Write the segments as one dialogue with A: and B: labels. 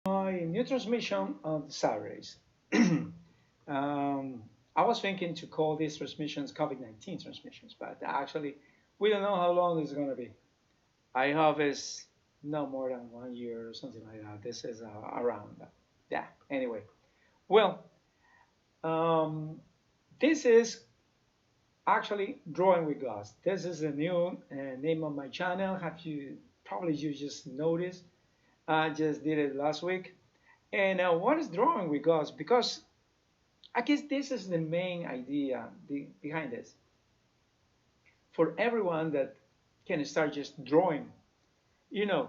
A: My new transmission on Saturdays. I was thinking to call these transmissions COVID-19 transmissions, but actually, we don't know how long this is going to be. I hope it's no more than 1 year or something like that. This is around that. Yeah, anyway. Well, um, this is actually Drawing with Glass. This is the new name of my channel. Have you probably you just noticed? I just did it last week. And what is Drawing with Glass? Because I guess this is the main idea behind this. For everyone that can start just drawing, you know,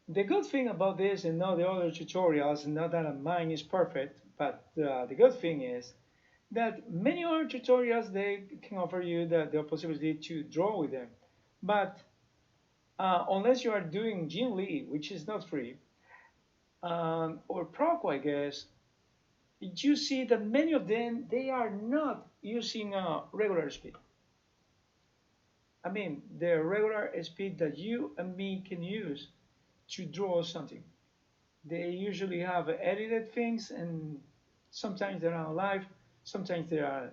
A: the good thing about this and not the other tutorials, not that mine is perfect, but the good thing is that many other tutorials, they can offer you the possibility to draw with them. But unless you are doing Jim Lee, which is not free, or Proco, I guess, you see that many of them, they are not using regular speed. I mean, the regular speed that you and me can use to draw something. They usually have edited things, and sometimes they're not live, sometimes they are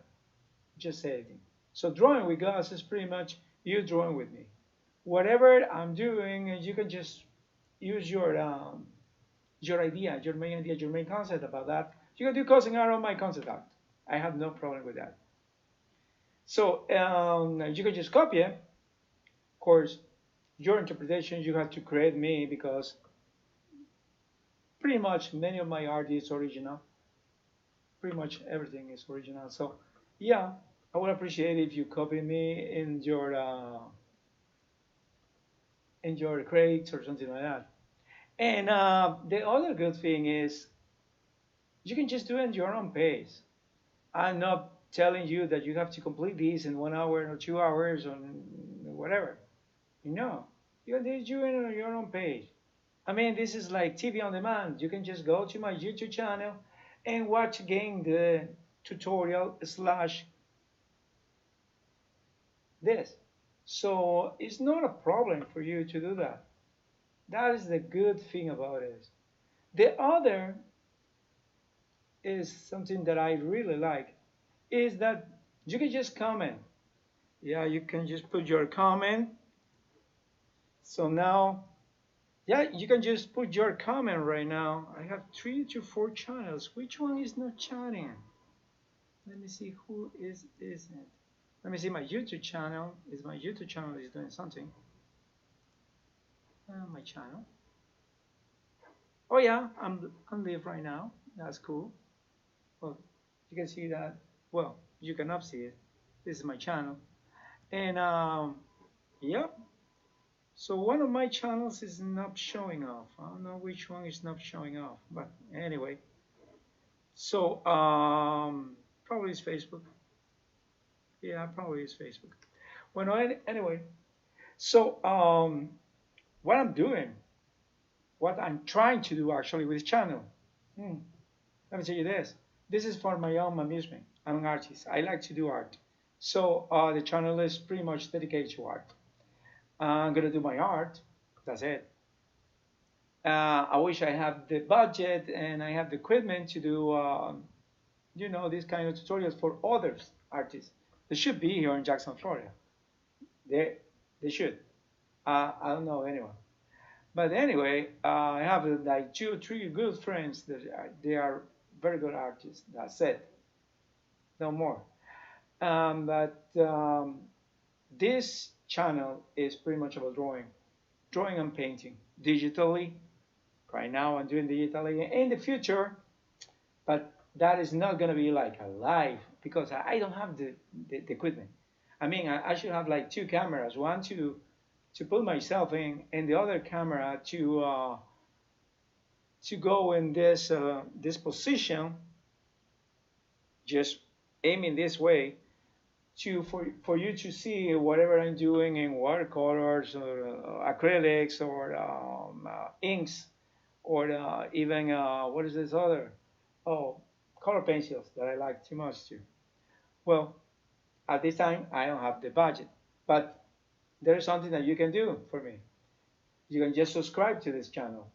A: just editing. So drawing with glass is pretty much you drawing with me. Whatever I'm doing, you can just use your idea, your main concept about that. You can do causing out on my concept art. I have no problem with that. So you can just copy it. Of course, your interpretation you have to create me because pretty much many of my art is original. Pretty much everything is original. So yeah, I would appreciate if you copy me in your crates or something like that. And the other good thing is you can just do it at your own pace. I'm not telling you that you have to complete this in 1 hour or 2 hours or whatever. No, you can do it on your own pace. I mean, this is like TV on demand. You can just go to my YouTube channel and watch again the tutorial slash this. So it's not a problem for you to do that. That is the good thing about it. The other is something that I really like is that you can just comment. Yeah, you can just put your comment. So now, yeah, you can just put your comment right now. I have 3 to 4 channels. Which one is not chatting? Let me see who isn't. Let me see my YouTube channel. Is my YouTube channel is doing something? My channel. Oh yeah, I'm on live right now. That's cool. Well, you can see that. Well, you cannot see it. This is my channel, and yeah. So one of my channels is not showing off. I don't know which one is not showing off, but anyway. So probably it's Facebook. Yeah, probably it's Facebook. Well, no, anyway. So what I'm doing, what I'm trying to do actually with this channel. Let me tell you this. This is for my own amusement. I'm an artist. I like to do art. So the channel is pretty much dedicated to art. I'm gonna do my art. That's it. I wish I have the budget and I have the equipment to do, these kind of tutorials for others artists. They should be here in Jackson, Florida. They should. I don't know anyone. But anyway, I have like 2 or 3 good friends that they are very good artists. That's it. No more. But this channel is pretty much about drawing and painting digitally. Right now I'm doing digitally in the future, but that is not going to be like a live because I don't have the equipment. I mean, I should have like 2 cameras, one to put myself in, and the other camera to go in this position, just aiming this way, for you to see whatever I'm doing in watercolors or acrylics or inks or even what is this other? Oh, color pencils that I like too much too. Well, at this time I don't have the budget, but there is something that you can do for me. You can just subscribe to this channel.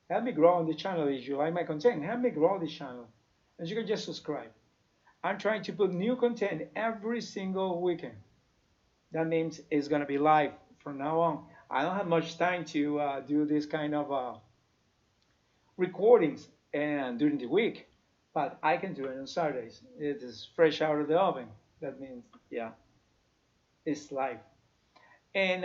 A: Help me grow on the channel. If you like my content, help me grow the channel. And you can just subscribe. I'm trying to put new content every single weekend. That means it's going to be live from now on. I don't have much time to do this kind of recordings and during the week, but I can do it on Saturdays. It is fresh out of the oven. That means, yeah, it's live. And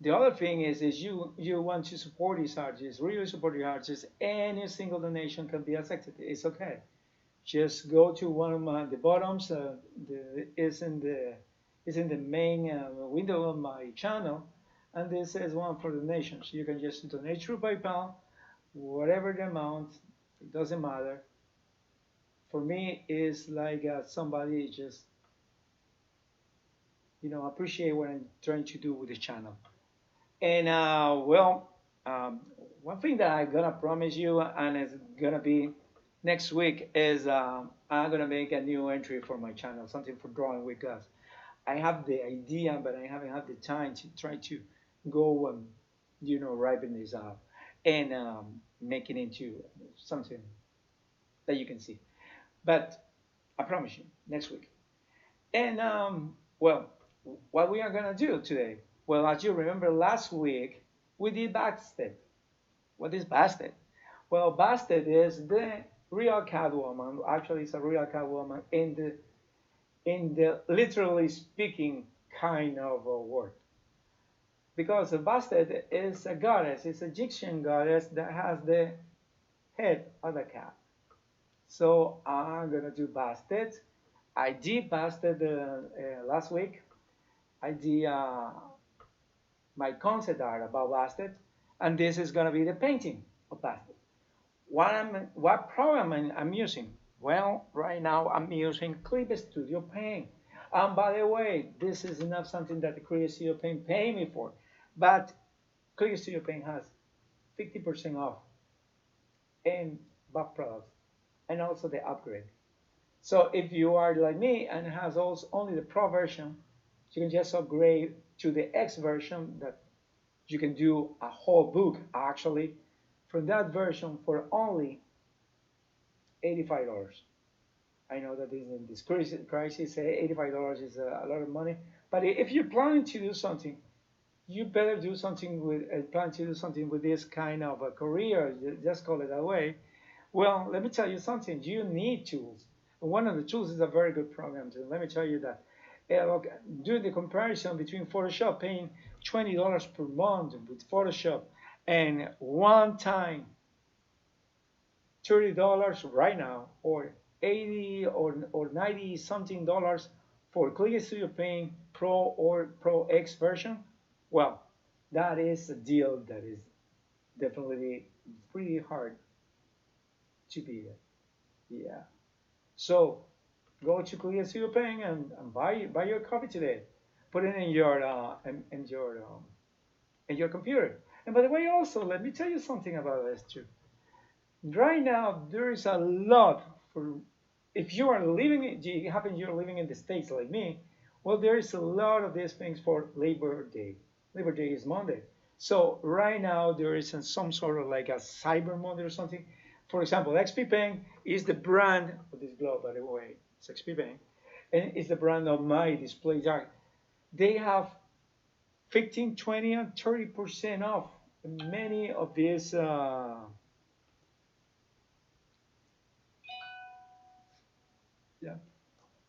A: the other thing is you want to support these artists, really support the artists. Any single donation can be accepted. It's okay. Just go to one of the bottoms. Is in the main window of my channel, and this says one for donations. You can just donate through PayPal, whatever the amount. It doesn't matter. For me, it's like somebody just appreciate what I'm trying to do with the channel. And one thing that I'm gonna promise you, and it's gonna be next week, is I'm gonna make a new entry for my channel, something for drawing with us. I have the idea, but I haven't had the time to try to go and writing this out and make it into something that you can see. But I promise you, next week. And well, what we are gonna do today? Well, as you remember, last week we did Bastet. What is Bastet? Well, Bastet is the real catwoman. Actually, it's a real catwoman in the literally speaking kind of a word. Because Bastet is a goddess, it's an Egyptian goddess that has the head of a cat. So I'm gonna do Bastet. I did Bastet last week. I did my concept art about Bastet, and this is gonna be the painting of Bastet. What program I'm using? Well, right now I'm using Clip Studio Paint. And by the way, this is not something that the Clip Studio Paint pay me for, but Clip Studio Paint has 50% off in bulk products and also the upgrade. So if you are like me and has also only the Pro version, you can just upgrade to the X version that you can do a whole book actually from that version for only $85. I know that in this crisis, $85 is a lot of money. But if you're planning to do something, you better do something with plan to do something with this kind of a career. Just call it that way. Well, let me tell you something. You need tools. One of the tools is a very good program. And let me tell you that. Do the comparison between Photoshop paying $20 per month with Photoshop and one time $30 right now, or 80 or 90 something dollars for Click Studio Paint Pro or Pro X version. Well, that is a deal that is definitely pretty hard to beat. Yeah. So go to Click Studio Paint and buy your copy today. Put it in your computer. And by the way, also let me tell you something about this too. Right now, there is a lot for, if you are living, it happens you're living in the States like me, well, there is a lot of these things for Labor Day. Labor Day is Monday. So right now, there is some sort of like a Cyber Monday or something. For example, XP Paint is the brand of this glove, by the way. It's XP Paint. And it's the brand of my display art. They have 15, 20, and 30% off many of these yeah.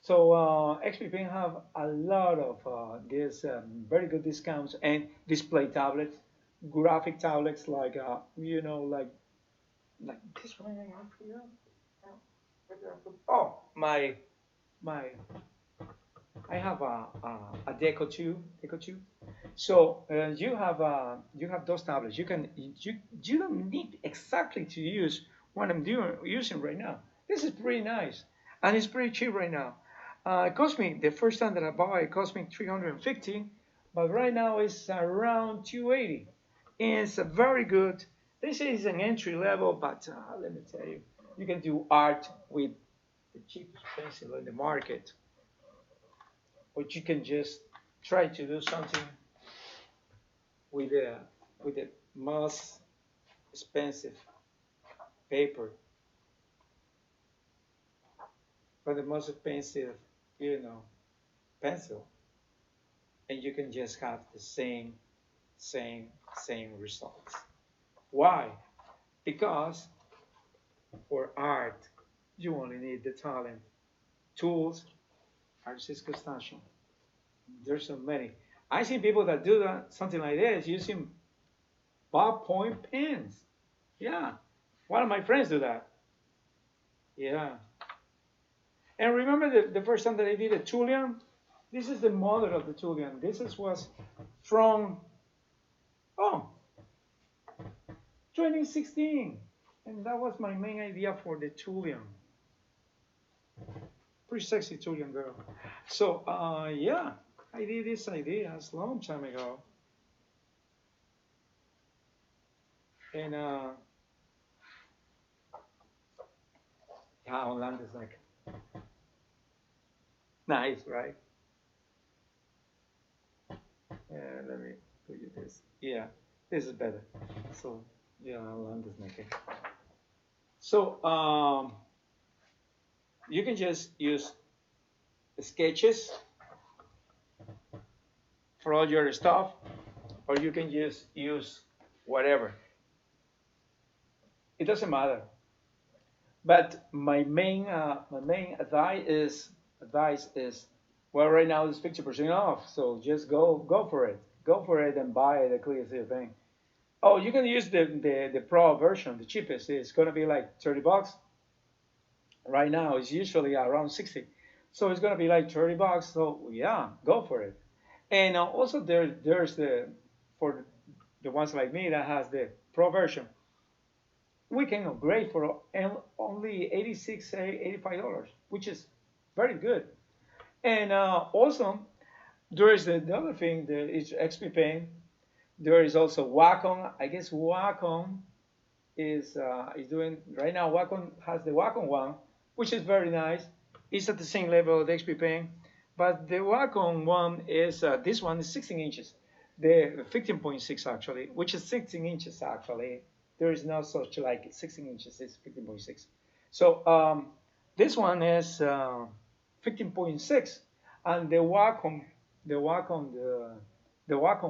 A: So XP Paint have a lot of these very good discounts and display tablets, graphic tablets like like this one I have here. Oh, my I have a Deco 2. So you have those tablets. You don't need exactly to use what I'm using right now. This is pretty nice, and it's pretty cheap right now. It cost me, the first time that I bought it cost me $350, but right now it's around $280. It's a very good. This is an entry level, but let me tell you, you can do art with the cheapest pencil in the market, but you can just try to do something with the most expensive paper, but the most expensive, you know, pencil, and you can just have the same, same results. Why? Because for art, you only need the talent, tools, artist custom. There's so many. I see people that do that, something like this using ballpoint pens. Yeah, one of my friends do that. Yeah. And remember the first time that I did a Tullian? This is the model of the Tullian. Was from, oh, 2016. And that was my main idea for the Tullian. Pretty sexy Tullian girl. So, yeah, I did this idea a long time ago. And, yeah, Holland is like, nice, right? Let me put you this. Yeah, this is better. So, yeah, Holland is like, so, you can just use sketches for all your stuff, or you can just use whatever. It doesn't matter. But my main advice is well, right now it's 50% off, so just go for it. Go for it and buy the clear thing. Oh, you can use the pro version, the cheapest. It's gonna be like $30. Right now it's usually around 60, so it's gonna be like $30. So yeah, go for it. And also there's the for the ones like me that has the pro version. We can upgrade for only 86, $85, which is very good. And also, there is the other thing, is XP Paint. There is also Wacom. I guess Wacom is doing right now. Wacom has the Wacom one, which is very nice. It's at the same level of XP Paint, but the Wacom one is this one is 16 inches, the 15.6 actually, which is 16 inches actually. There is no such like 16 inches. It's 15.6. So this one is 15.6, and the Wacom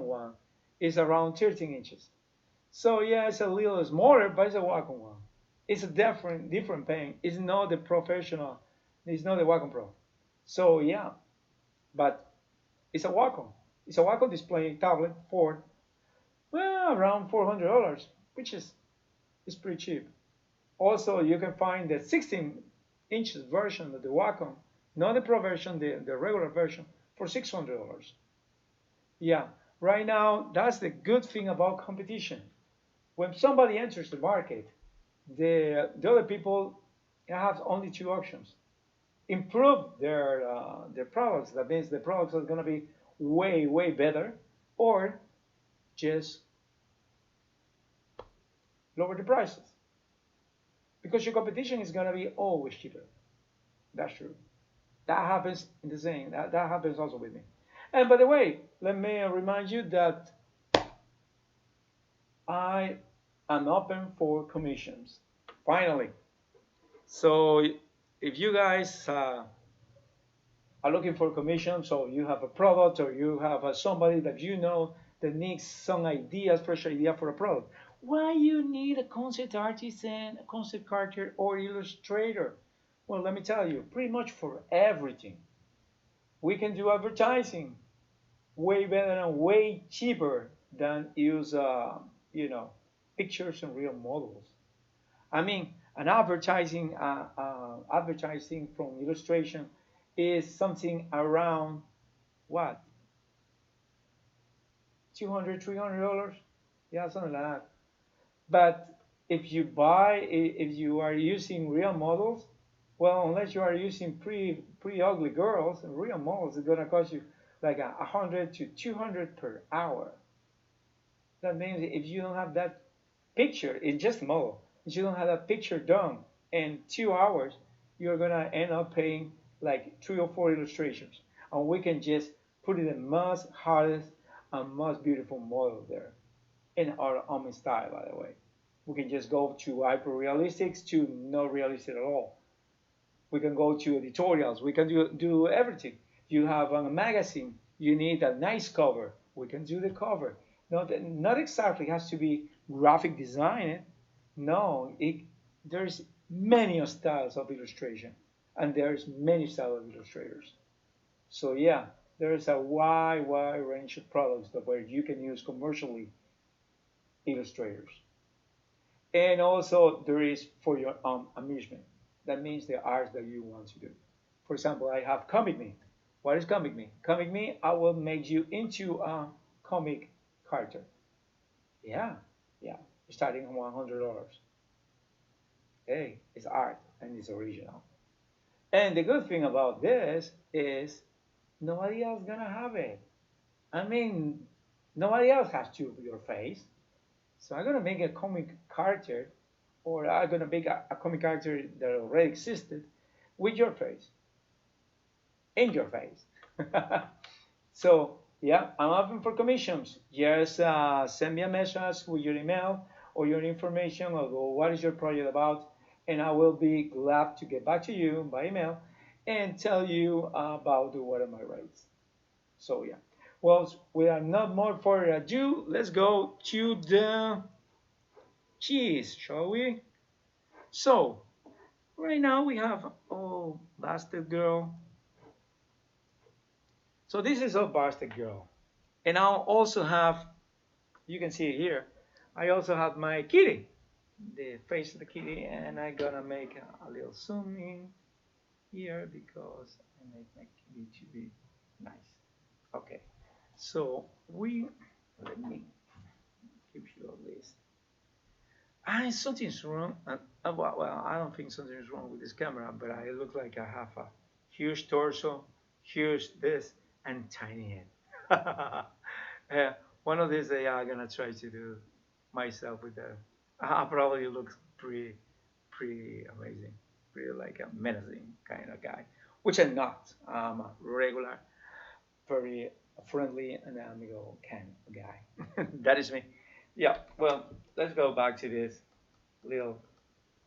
A: one is around 13 inches. So yeah, it's a little smaller, but it's a Wacom one. It's a different paint. It's not the professional. It's not the Wacom Pro. So yeah, but it's a Wacom. It's a Wacom display tablet for well around $400, which is pretty cheap. Also, you can find the 16 inches version of the Wacom, not the Pro version, the regular version, for $600. Yeah, right now, that's the good thing about competition. When somebody enters the market, the other people have only two options. Improve their products. That means the products are going to be way better, or just lower the prices. Because your competition is going to be always cheaper. That's true. That happens in the same. That happens also with me. And by the way, let me remind you that I am open for commissions. Finally. So if you guys are looking for commission, so you have a product or you have somebody that you know that needs some ideas, fresh idea for a product, why you need a concept artist and a concept character or illustrator? Well, let me tell you, pretty much for everything. We can do advertising way better and way cheaper than use, pictures and real models. I mean, an advertising from illustration is something around what? $200, $300? Yeah, something like that. But if you are using real models, well, unless you are using pretty ugly girls, real models are gonna cost you like 100 to 200 per hour. That means if you don't have that picture, it's just a model. If you don't have that picture done in 2 hours, you're gonna end up paying like 3 or 4 illustrations, and we can just put in the most hardest and most beautiful model there in our own style, by the way. We can just go to hyper realistics to not realistic at all. We can go to editorials. We can do everything. You have on a magazine, you need a nice cover. We can do the cover. Not exactly has to be graphic design. No, there's many styles of illustration, and there's many styles of illustrators. So yeah, there's a wide range of products that where you can use commercially illustrators. And also there is for your amusement. That means the art that you want to do. For example, I have Comic Me. What is Comic Me? Comic Me, I will make you into a comic character. Yeah, yeah, starting at $100. Hey, it's art and it's original. And the good thing about this is nobody else gonna have it. I mean, nobody else has to your face. So I'm gonna make a comic character, or I'm gonna make a comic character that already existed with your face, in your face. So yeah, I'm open for commissions. Just send me a message with your email or your information or what is your project about, and I will be glad to get back to you by email and tell you about what are my rates. So yeah. Well, we are not more further ado. Let's go to the cheese, shall we? So right now we have Bastet Girl. So this is a Bastet Girl, and I also have, you can see it here. I also have my kitty, the face of the kitty, and I'm gonna make a little zoom in here because I make my kitty to be nice. Okay, so let me give you a list. Something's wrong. Well, I don't think something's wrong with this camera, but I look like I have a huge torso, huge this, and tiny head. One of these days I'm gonna try to do myself with that. I probably look pretty amazing, pretty like a menacing kind of guy, which I'm not. I'm a regular, very friendly and amiable kind of guy. That is me. Yeah, well, let's go back to this little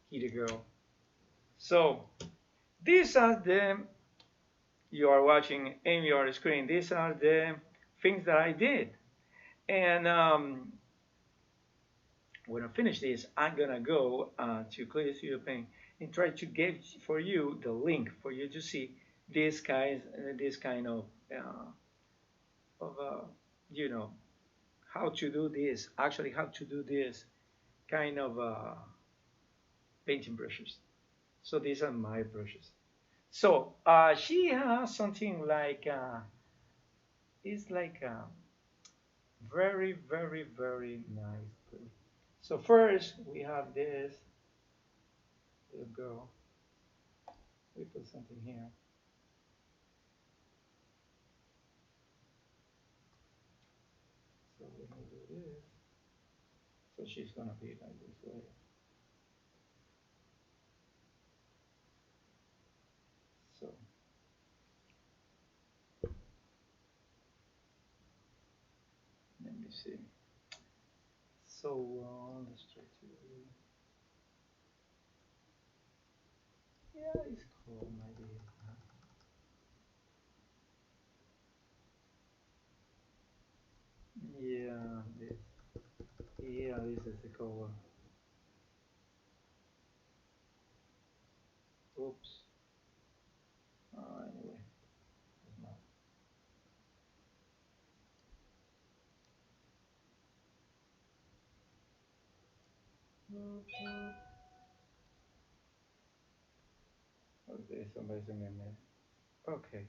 A: kitty girl. So, these are the, you are watching in your screen, these are the things that I did. And when I finish this, I'm gonna go to Clear Studio Paint and try to get for you the link for you to see this kind of, you know, how to do this, actually how to do this kind of painting brushes. So these are my brushes. So she has something like, it's like a very nice. So first we have this little girl. We put something here. So when we do this, so she's gonna be like this way. So let me see. So let's try to. Yeah, it's cool, maybe. Yeah, this. Yeah, this is the cover. Oops. Anyway, it's not. Okay, somebody's in there. Okay.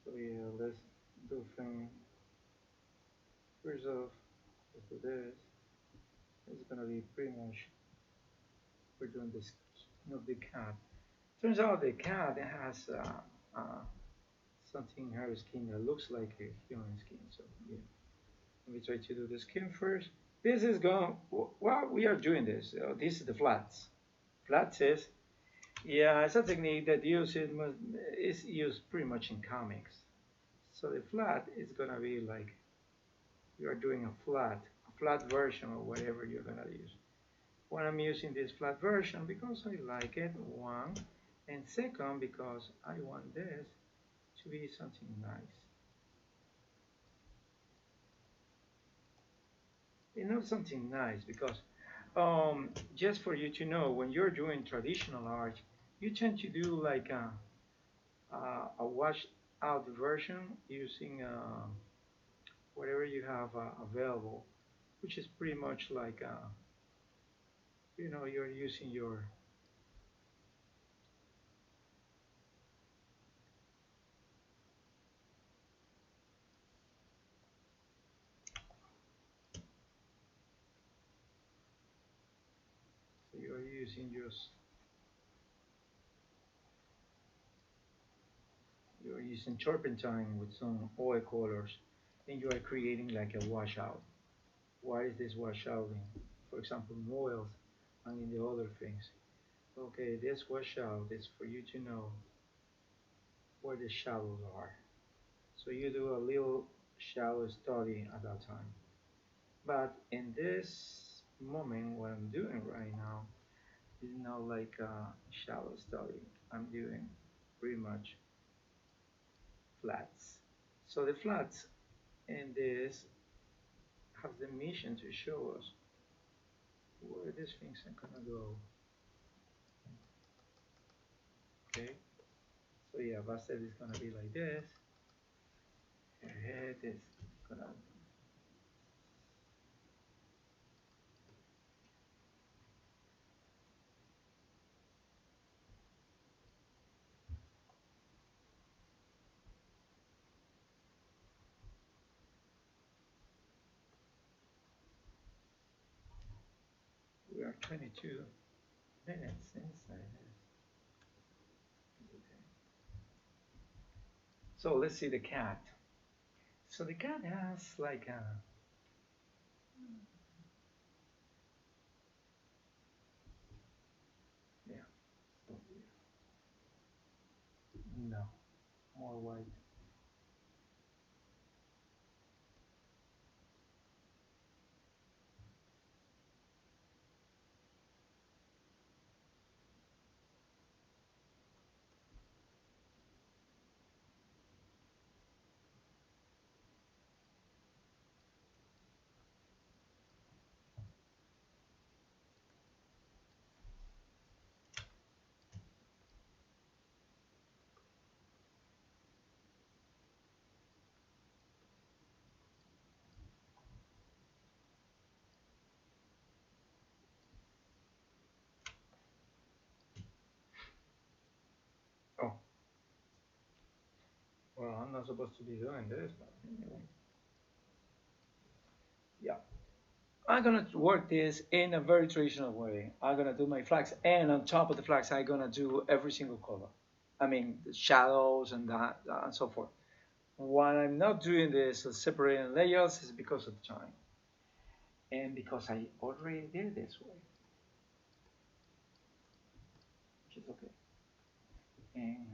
A: So yeah, let's do thing. First off, let's do this. It's gonna be pretty much, we're doing the skin of the cat. Turns out the cat has something in her skin that looks like a human skin. So yeah, let me try to do the skin first. This is going, while we are doing this, this is the flats. Flats is, Yeah, it's a technique that is used pretty much in comics. So the flat is gonna be like you are doing a flat version of whatever you're gonna use. Why I'm using this flat version because I like it, one, and second because I want this to be something nice. You know, something nice because just for you to know, when you're doing traditional art, you tend to do like a washed out version using whatever you have available, which is pretty much like you're using your. So you're using just you're using turpentine with some oil colors, and you are creating like a washout. Why is this washout in, for example, in oils and in the other things? Okay, this washout is for you to know where the shadows are. So you do a little shadow study at that time. But in this moment, what I'm doing right now is not like a shadow study. I'm doing pretty much flats. So the flats in this has the mission to show us where these things are gonna go. Okay. So yeah, Bastet is gonna be like this. Her head is gonna. We are 22 minutes inside this. Okay. So let's see the cat. So the cat has like a. Yeah. So, no, more white. Oh, well, I'm not supposed to be doing this, but anyway. Yeah. I'm gonna work this in a very traditional way. I'm gonna do my flags, and on top of the flags, I'm gonna do every single color. I mean, the shadows and that and so forth. Why I'm not doing this separating layers is because of the time, and because I already did it this way, which is okay. And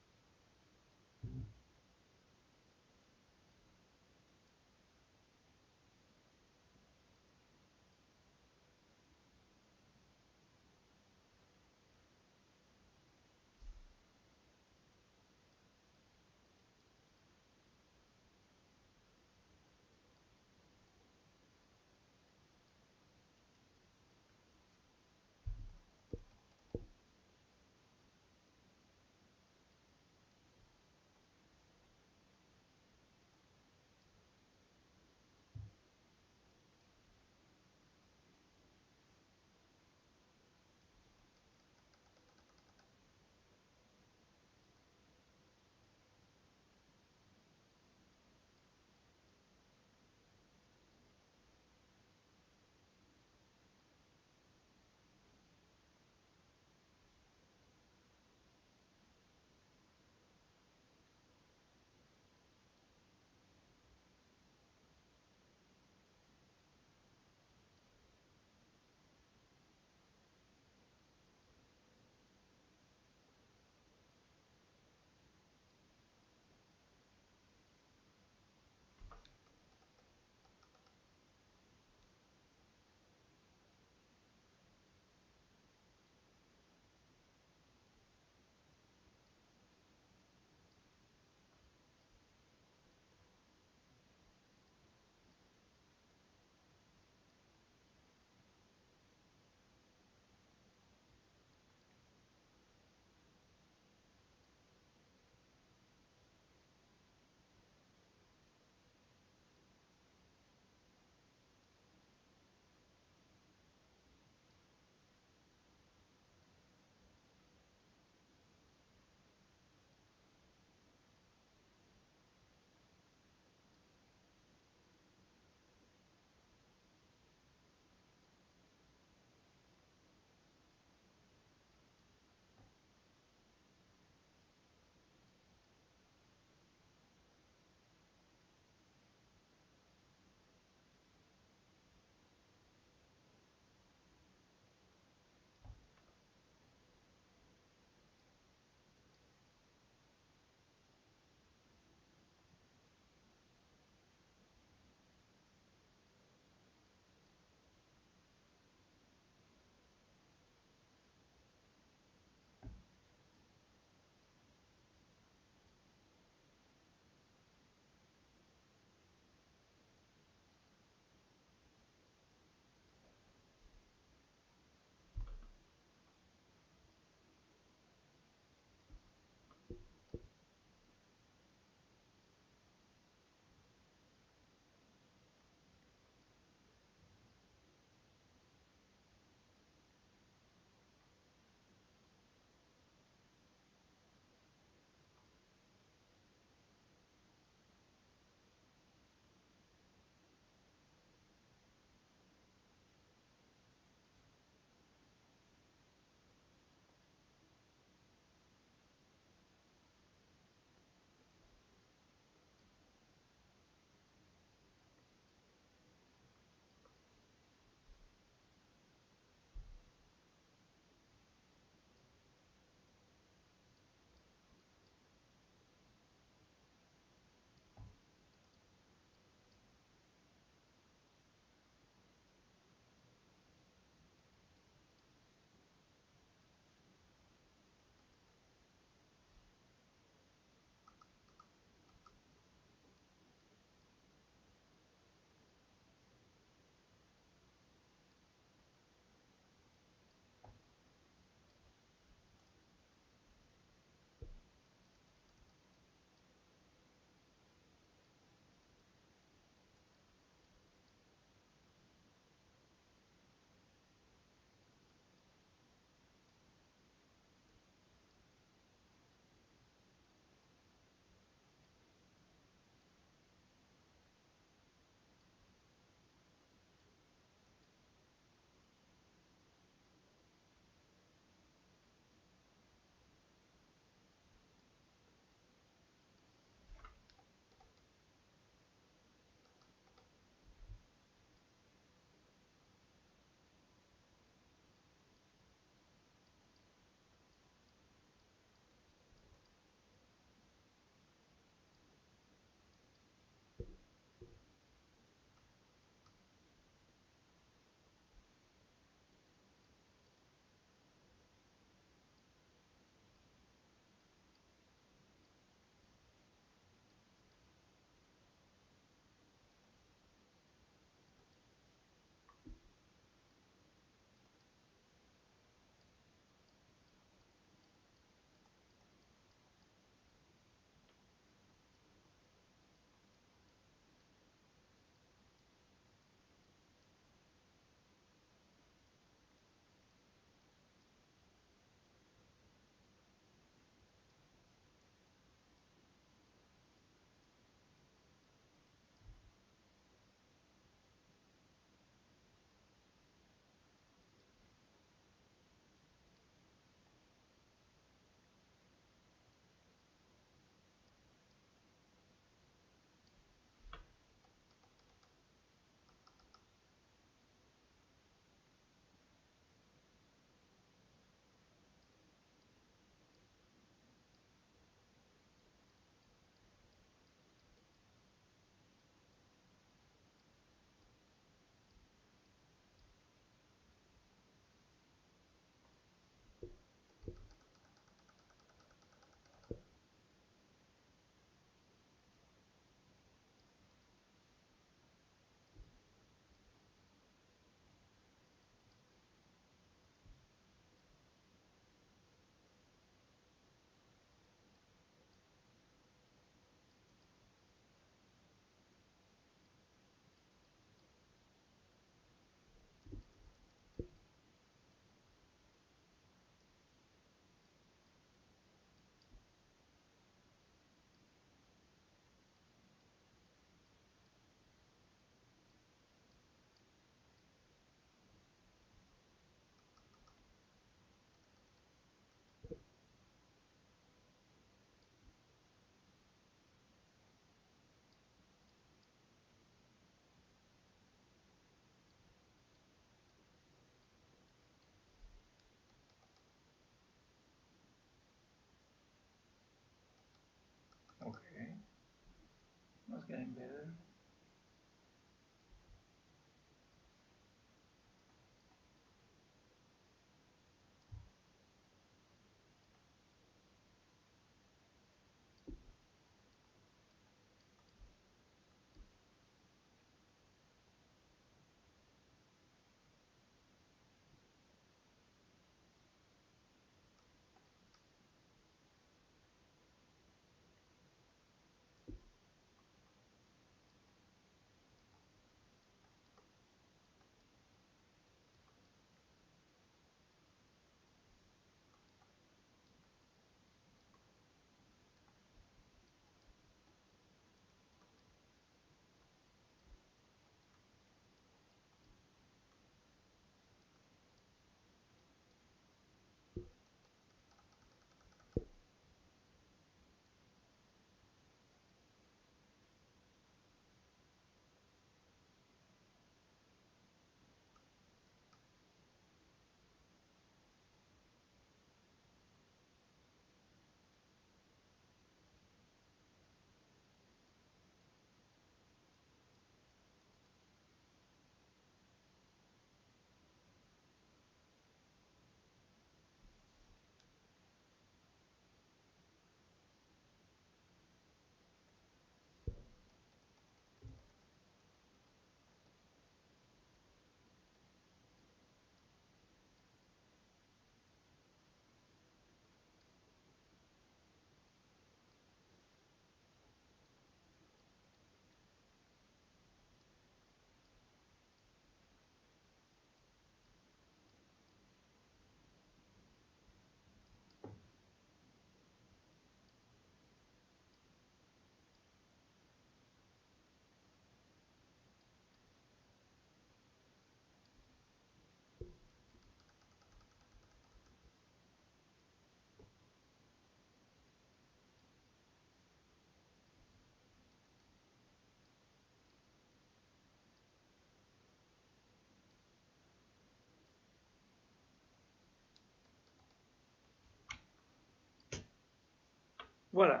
A: Voila,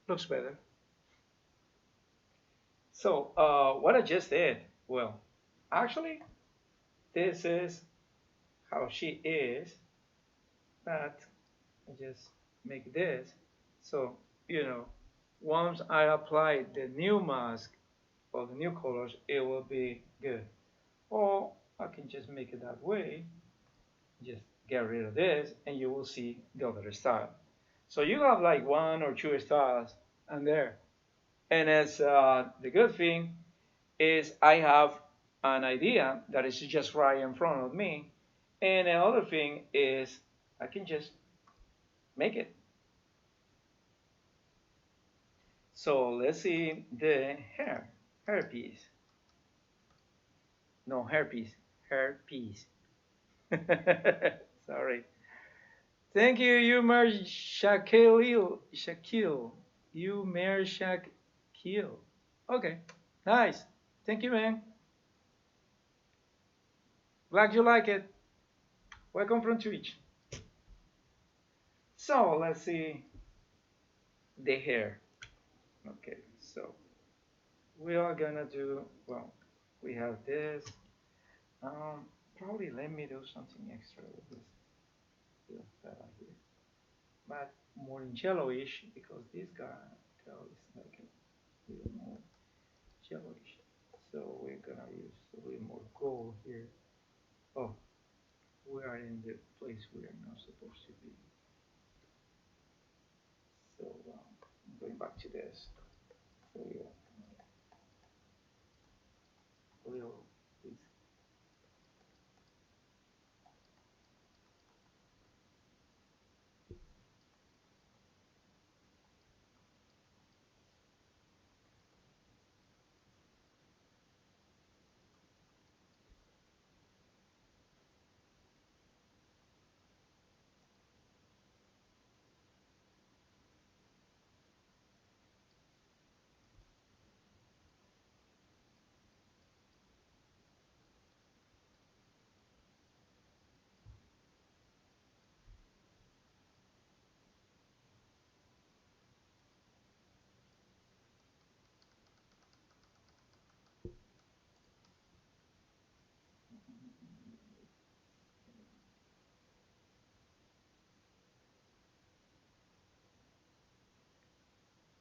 A: looks better. So what I just did, well, actually, this is how she is, but I just make this. So, you know, once I apply the new mask or the new colors, it will be good. Or I can just make it that way, just get rid of this, and you will see the other style. So you have like one or two styles and there. And as the good thing is I have an idea that is just right in front of me. And another thing is I can just make it. So let's see the hair piece. No, hair piece. Sorry. Thank you, Umar Shakil. Umar Shakil. Okay, nice. Thank you, man. Glad you like it. Welcome from Twitch. So let's see the hair. Okay, so we are gonna do, well, we have this. Probably let me do something extra with this fella here, but more in yellowish because this girl is like a little more yellowish. So we're gonna use a little more gold here. Oh, we are in the place we are not supposed to be. So I'm going back to this. So yeah, a little bit.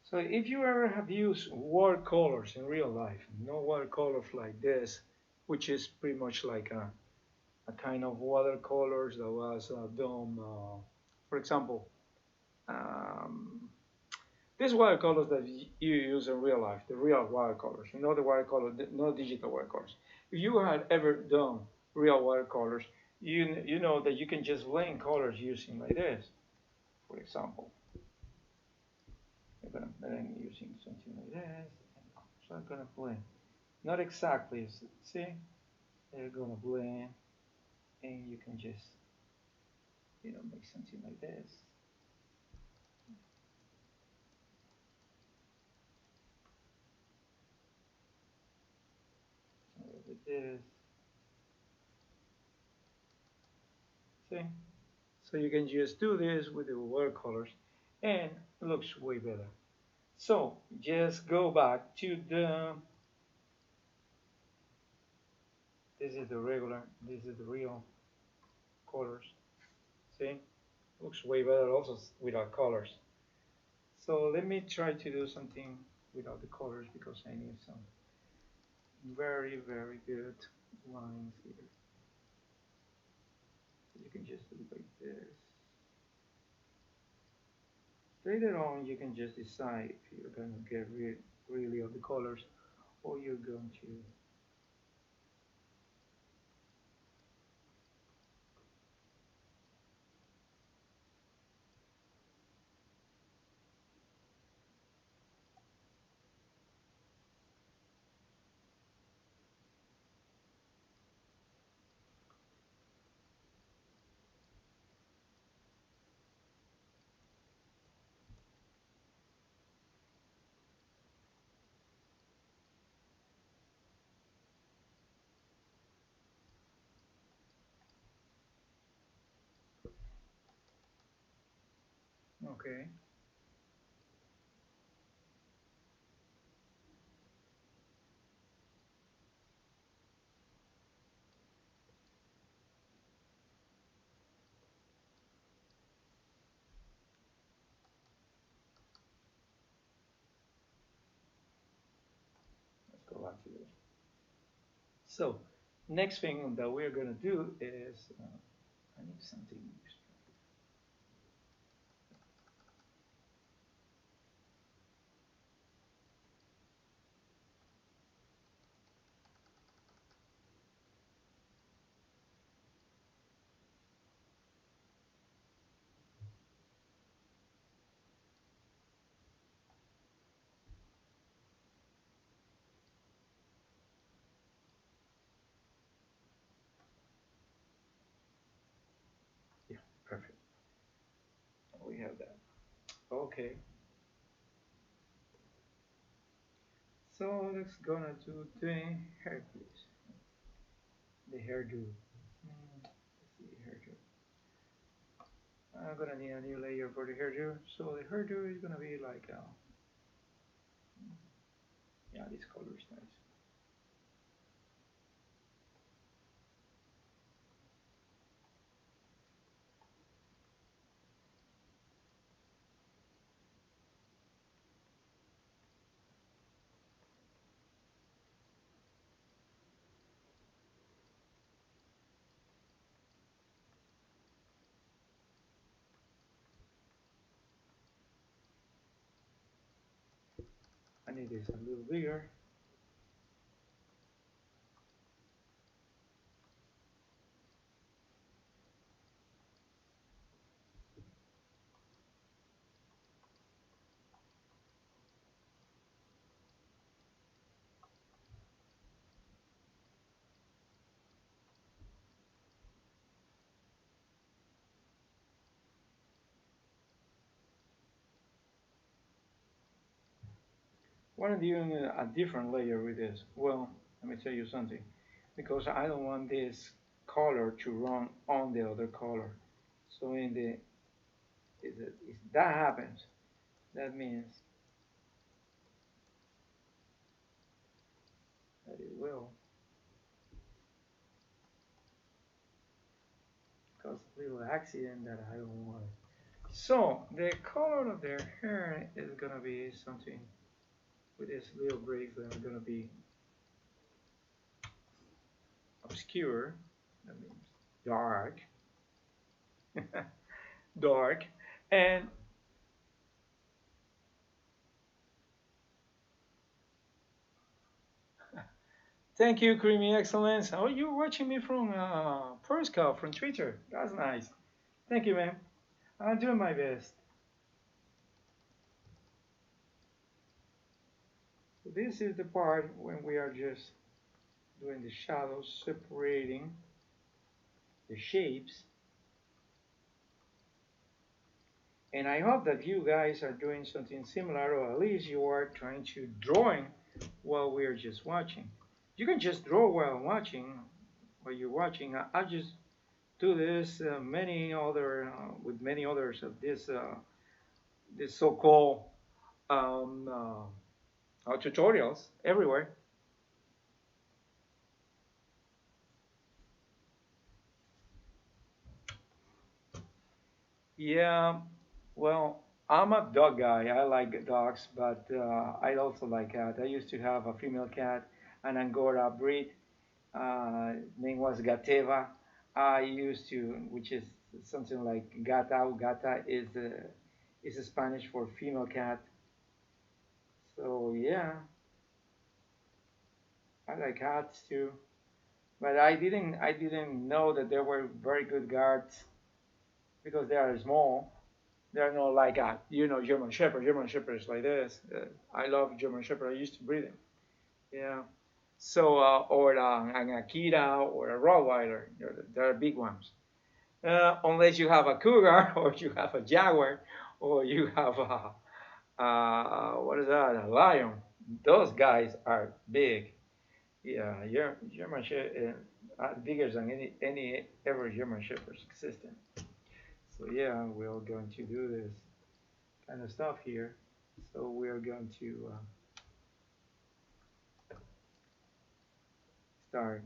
A: So if you ever have used watercolors in real life, no watercolors like this, which is pretty much like a kind of watercolors that was done, for example, um, these watercolors that you use in real life, the real watercolors, not the watercolor, not digital watercolors. If you had ever done real watercolors, you know that you can just blend colors using like this, for example. I'm gonna blend using something like this. So I'm gonna blend. Not exactly, see? They're gonna blend, and you can just, make something like this. With this, see? So you can just do this with the watercolors, and it looks way better. So just go back to this is the regular, this is the real colors. See? Looks way better also without colors. So let me try to do something without the colors because I need some very, very good lines here. You can just do it like this. Later on, you can just decide if you're going to get rid really of the colors or you're going to. Okay. So next thing that we're gonna do is I need something. Yeah, perfect. We have that. Okay. So let's gonna do the hair, please. The hairdo. Let's see, hairdo. I'm gonna need a new layer for the hairdo. So the hairdo is gonna be like, yeah, this color is nice. I need this a little bigger. Why don't you do a different layer with this? Well, let me tell you something. Because I don't want this color to run on the other color. So in the if that happens, that means that it will cause a little accident that I don't want. So the color of their hair is gonna be something with this little braids that are gonna be obscure. That means dark, dark, and thank you, Creamy Excellence. Oh, you're watching me from Periscope, from Twitter. That's nice. Thank you, man. I'm doing my best. So this is the part when we are just doing the shadows, separating the shapes. And I hope that you guys are doing something similar, or at least you are trying to drawing while we're just watching. You can just draw while watching, while you're watching. I just do this many other with many others of this so-called tutorials everywhere. Yeah, well, I'm a dog guy. I like dogs, but I also like cat. I used to have a female cat, an Angora breed. Name was Gateva. I used to, which is something like gata. Gata is Spanish for female cat. So yeah, I like cats too. But I didn't know that they were very good guards because they are small. They're not like German Shepherd. German Shepherd is like this. I love German Shepherd. I used to breed them. Yeah. So or an Akita or a Rottweiler. They're big ones. Unless you have a cougar or you have a jaguar or you have what is that? A lion. Those guys are big. Yeah, German Shepherd bigger than any ever German Shepherds existing. So yeah, we're going to do this kind of stuff here. So we're going to start.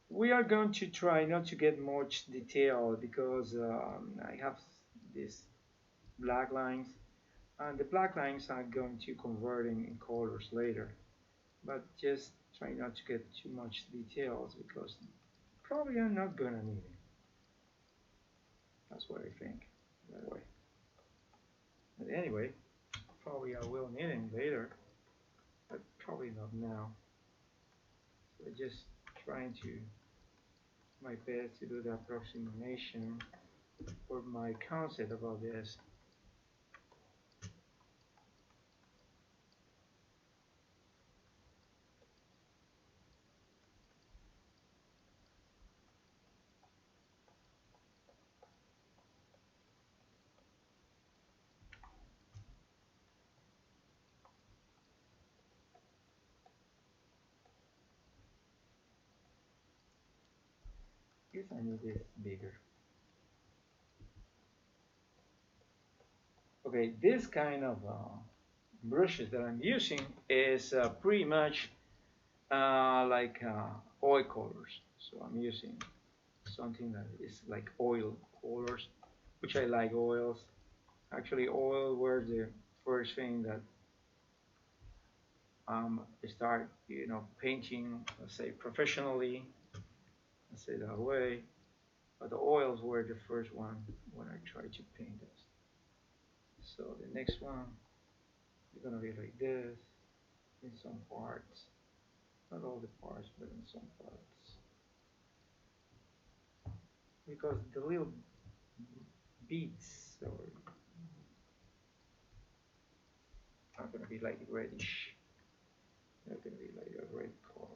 A: We are going to try not to get much detail because I have these black lines. And the black lines are going to converting in colors later, but just try not to get too much details because probably I'm not gonna need it. That's what I think, by the way. But anyway, probably I will need it later, but probably not now. So just trying to my best to do the approximation for my concept about this. Guess I need this bigger. Okay, this kind of brushes that I'm using is pretty much like oil colors. So I'm using something that is like oil colors, which I like oils. Actually, oil were the first thing that I start, painting, let's say professionally, let's say that way. But the oils were the first one when I tried to paint this. So the next one is gonna be like this in some parts, not all the parts, but in some parts, because the little beads are gonna be like reddish. They're gonna be like a red color.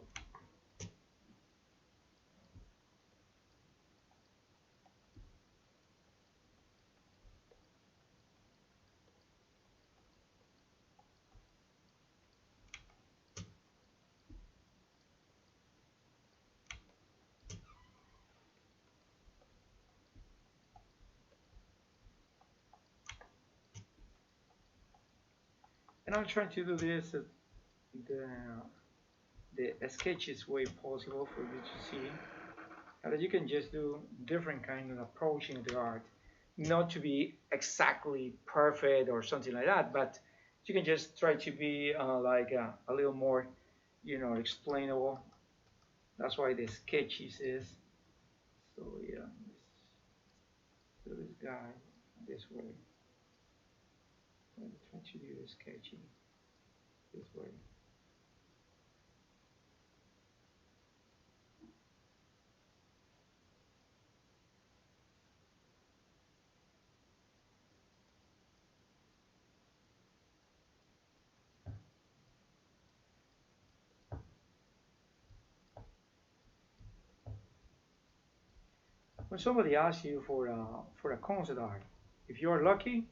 A: And I'm trying to do this the the sketchiest way possible for you to see. And that you can just do different kind of approaching the art, not to be exactly perfect or something like that, but you can just try to be like a little more, explainable. That's why the sketches is. So yeah, do this guy this way. And try to do the sketchy this way. When somebody asks you for a concept art, if you're lucky,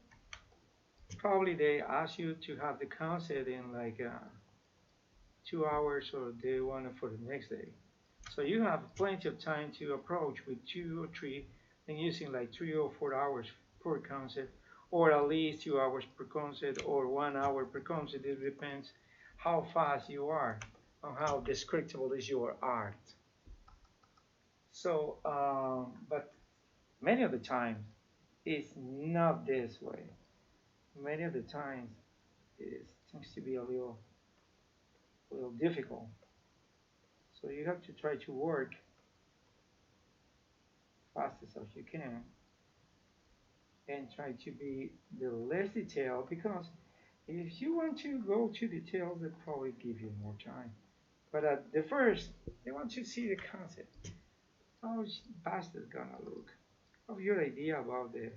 A: probably they ask you to have the concept in like 2 hours or they want it for the next day. So you have plenty of time to approach with 2 or 3 and using like 3 or 4 hours per concept, or at least 2 hours per concept, or 1 hour per concept. It depends how fast you are and how descriptible is your art. So, but many of the times it's not this way. Many of the times it tends to be a little difficult. So you have to try to work fastest as you can and try to be the less detailed, because if you want to go to details, they probably give you more time. But at the first, they want to see the concept. How is Bastet gonna look? Have your idea about the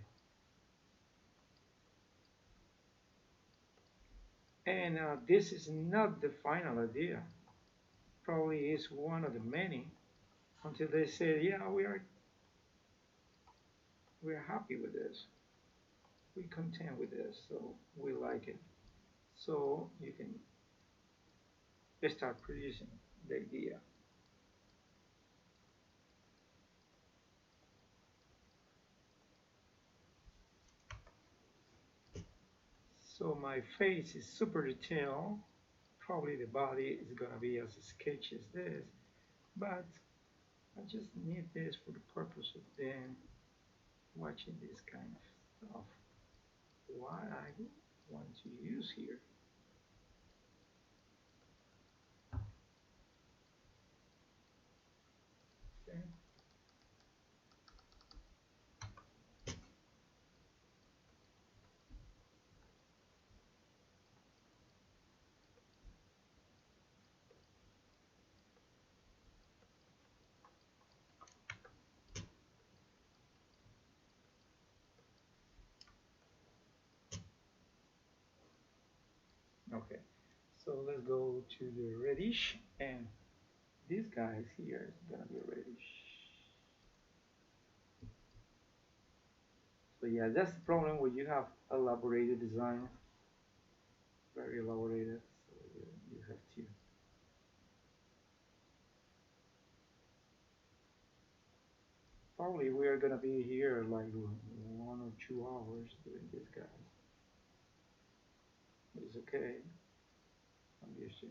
A: and this is not the final idea. Probably is one of the many until they say, yeah, we're happy with this. We're content with this, so we like it. So you can start producing the idea. So my face is super detailed. Probably the body is gonna be as sketchy as this, but I just need this for the purpose of then watching this kind of stuff. Why want to use here. Okay. Okay. So let's go to the reddish, and this guy here is gonna be reddish. So yeah, that's the problem when you have elaborated design, very elaborated. So you have to. Probably we are gonna be here like 1 or 2 hours doing this, guys. It's okay. I'm used to.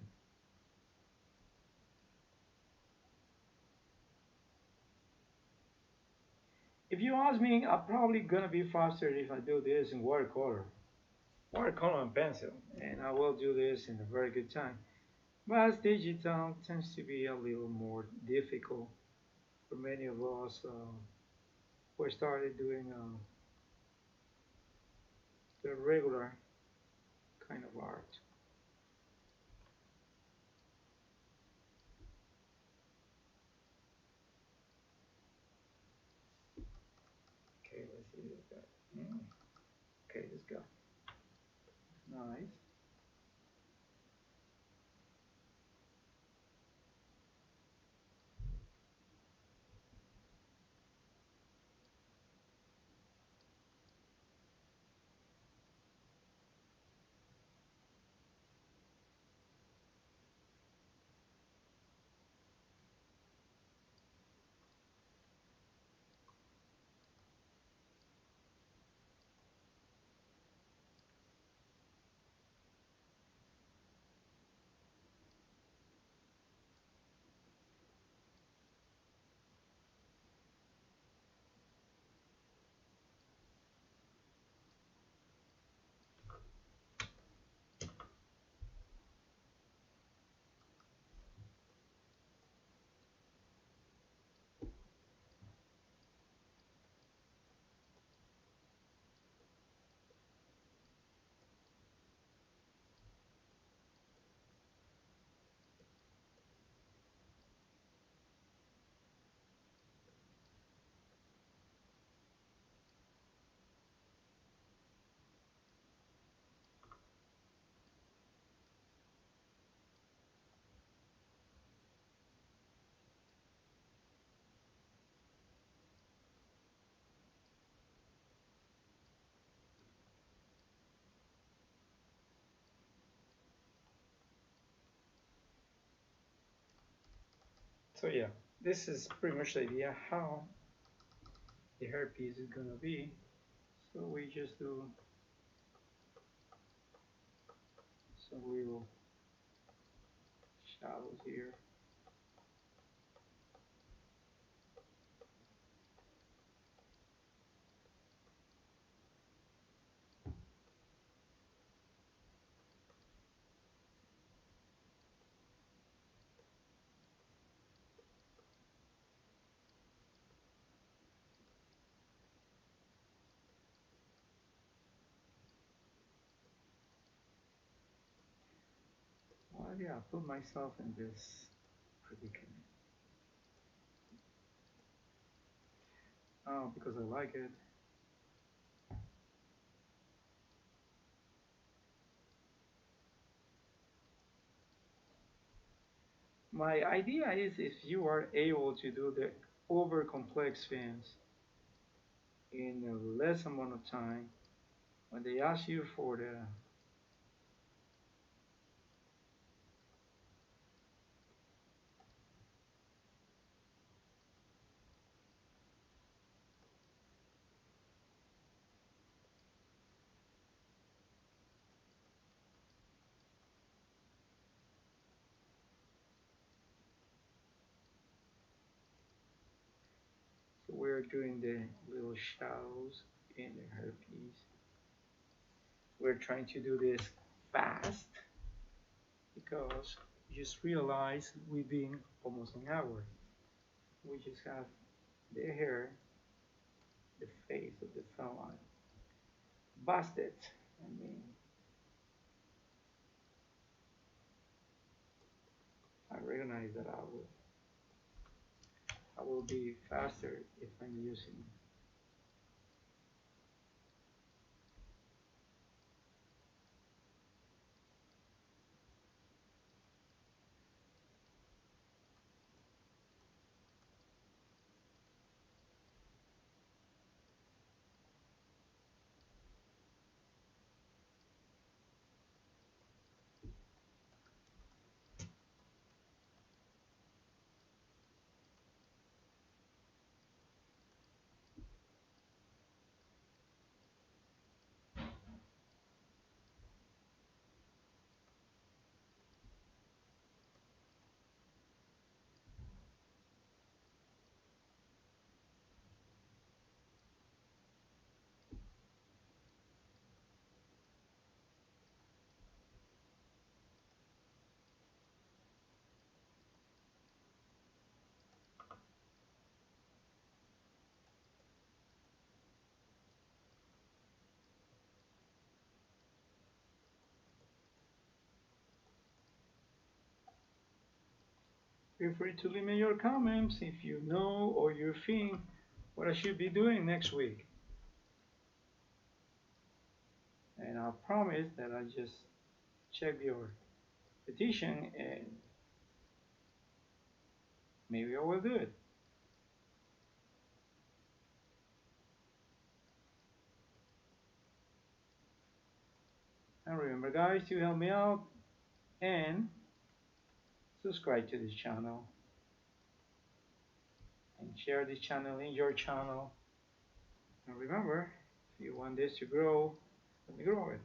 A: If you ask me, I'm probably gonna be faster if I do this in watercolor. Watercolor and pencil, and I will do this in a very good time. But digital tends to be a little more difficult for many of us who started doing the regular kind of art. Okay, let's see this guy. Okay, this guy. Nice. So yeah, this is pretty much the idea how the hairpiece is gonna be. So we just do some little shadows here. Well, yeah, I put myself in this predicament. Because I like it. My idea is if you are able to do the over complex things in a less amount of time, when they ask you for the so we're doing the little shadows in the hairpiece. we're trying to do this fast because we just realized we've been almost an hour. We just have the hair, the face of the feline. Bastet. I mean, I recognize that I will be faster if I'm using. Feel free to leave me your comments if you know or you think what I should be doing next week. And I promise that I just check your petition and maybe I will do it. And remember guys to help me out and subscribe to this channel and share this channel in your channel. And remember, if you want this to grow, let me grow it.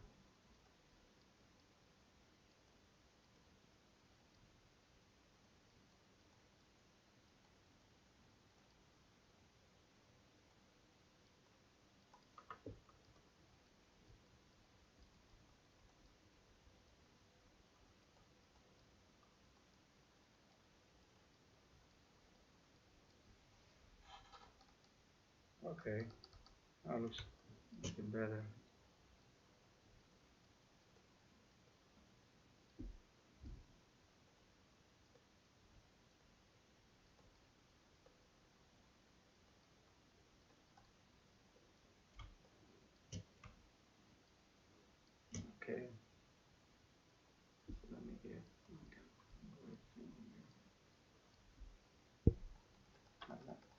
A: Okay, that looks looking better. Okay, let me get.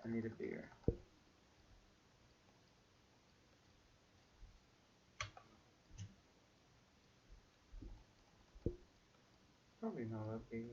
A: I need a bigger. Probably not that big.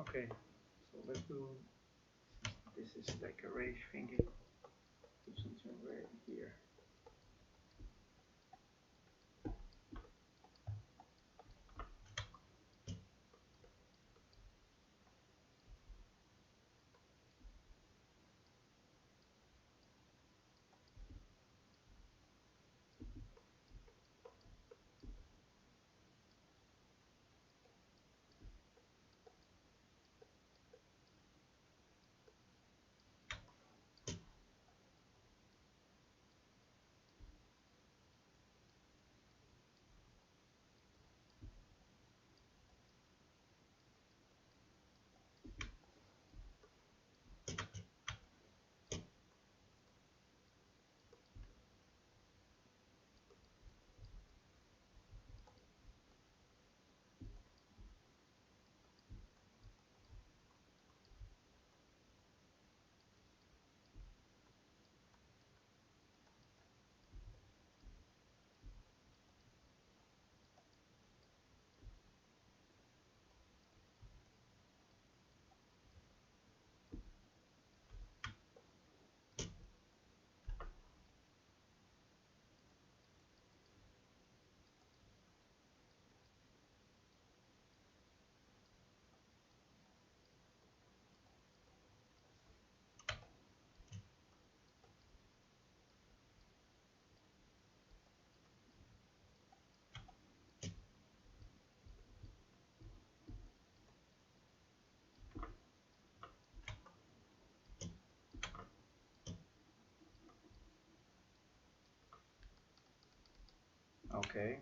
A: Okay, so let's do. This is like a rage finger. Do something red here. Okay.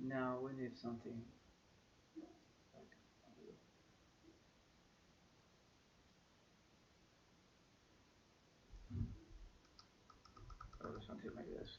A: Now we need something like or something like this.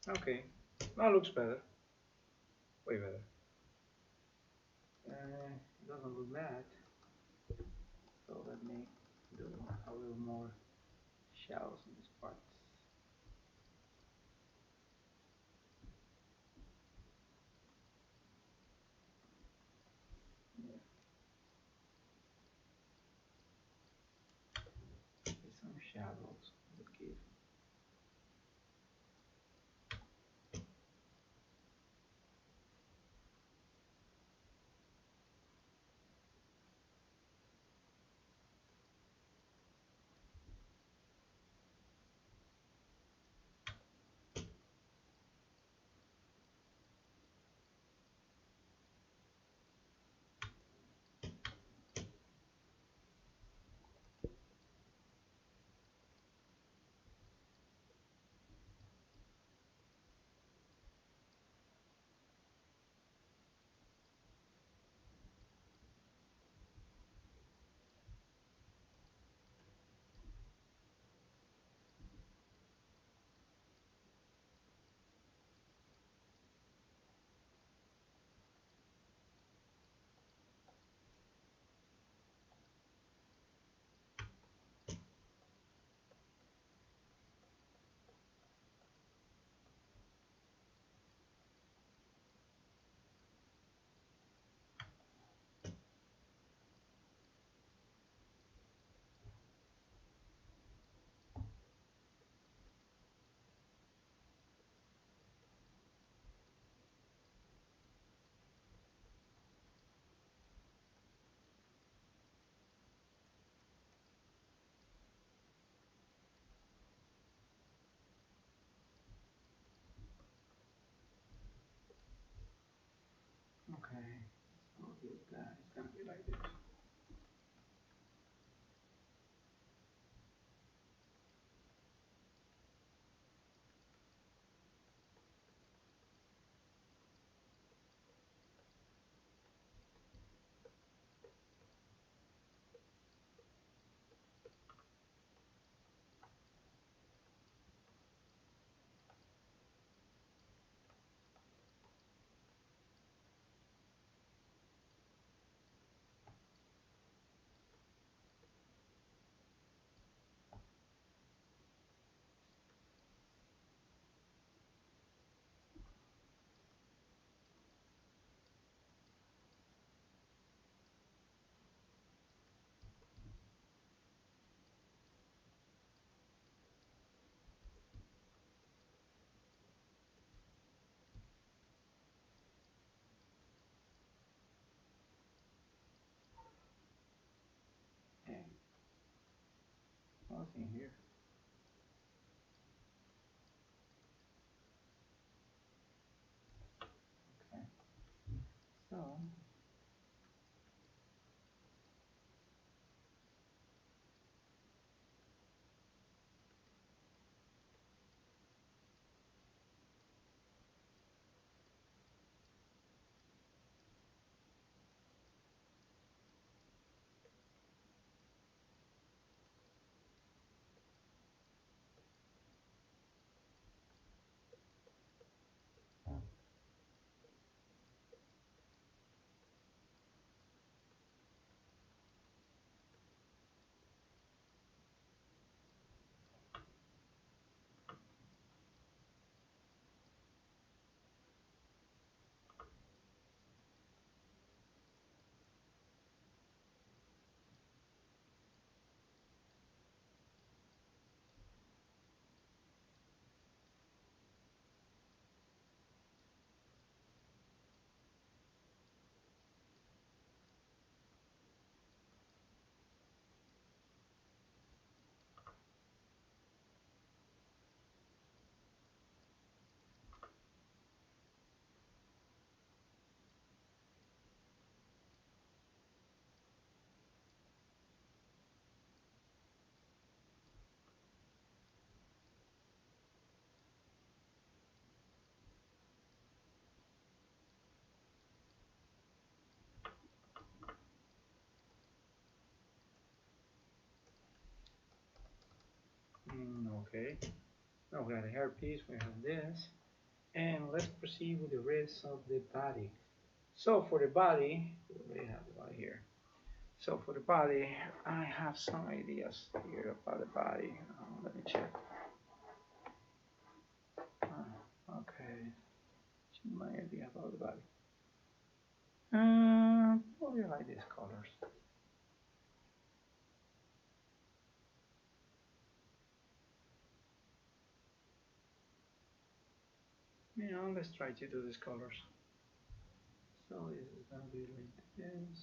A: Okay, now looks better, way better. It doesn't look bad, so let me do a little more shadows in this part. Yeah, there's some shadows that give. Okay, so it's gonna be like this. here. Okay. So okay. Now we got a hairpiece. We have this, and let's proceed with the rest of the body. So for the body, we have the body here. So for the body, I have some ideas here about the body. Let me check. Okay, my idea about the body. What do you like these colors? Yeah, let's try to do these colors. So this is gonna be like this.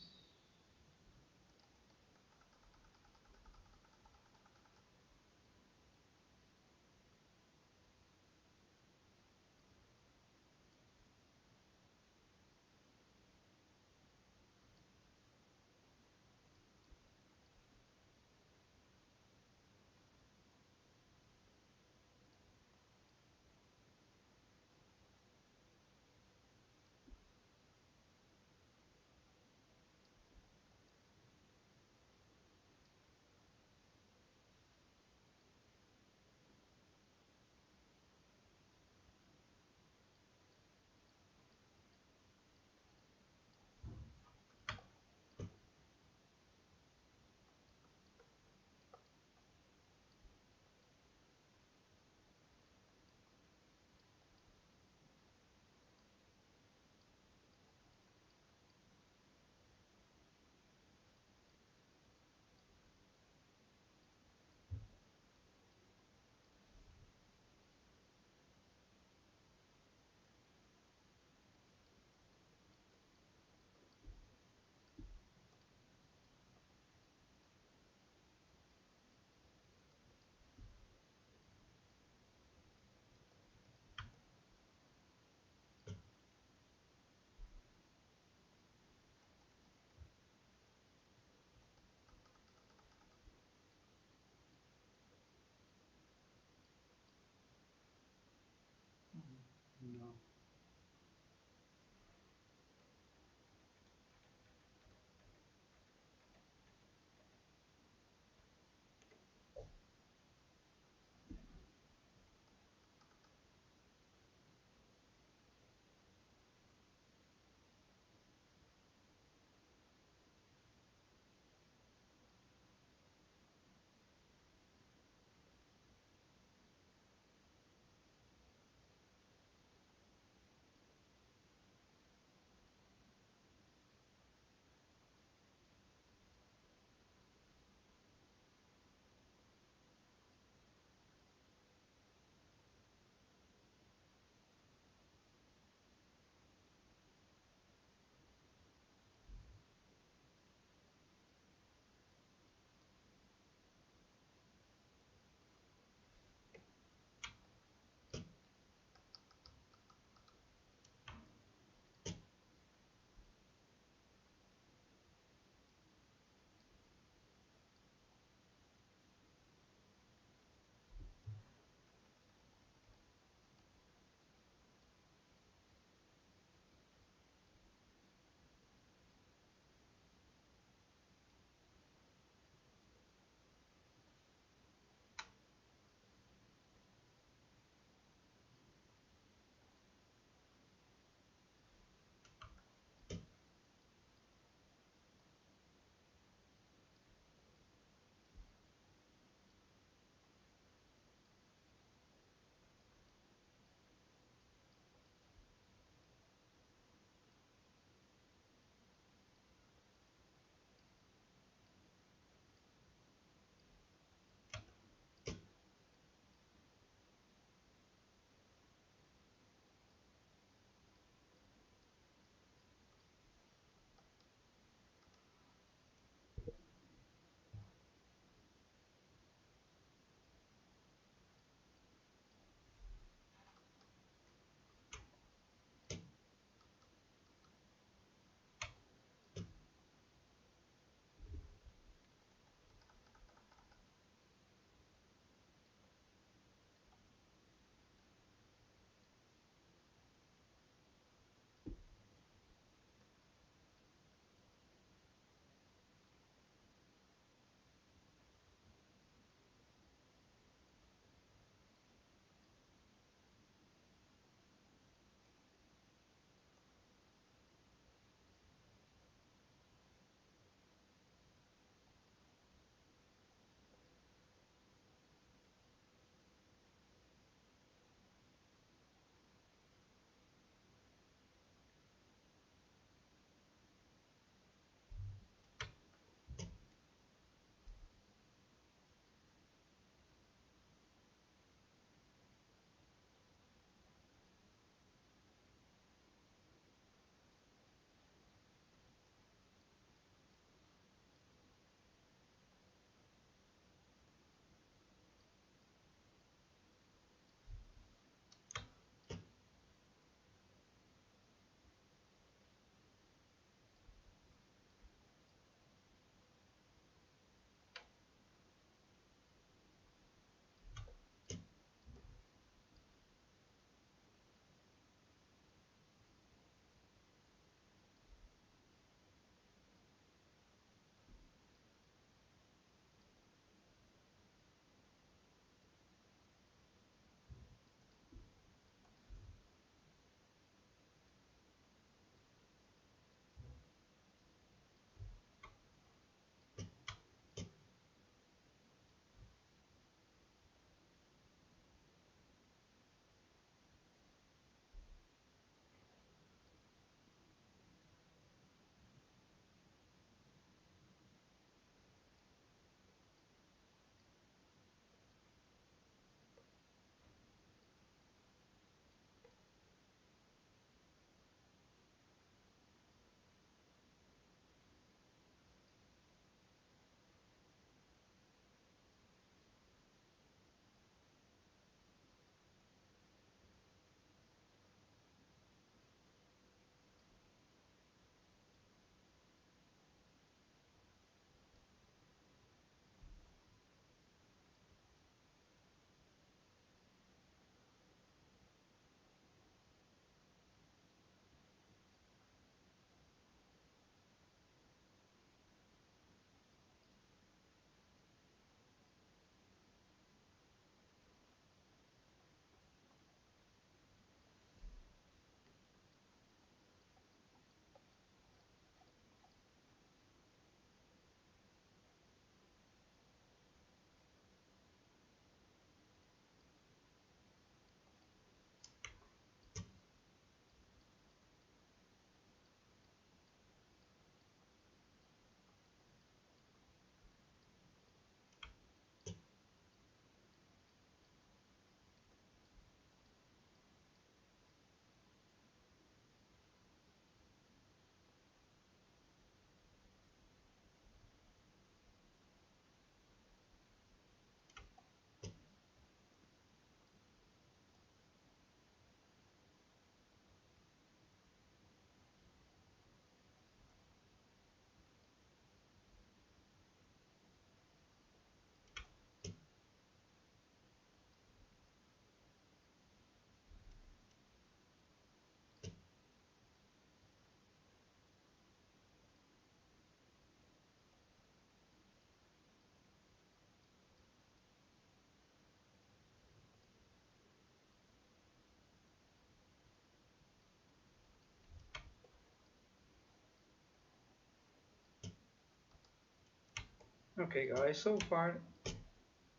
A: Okay, guys, so far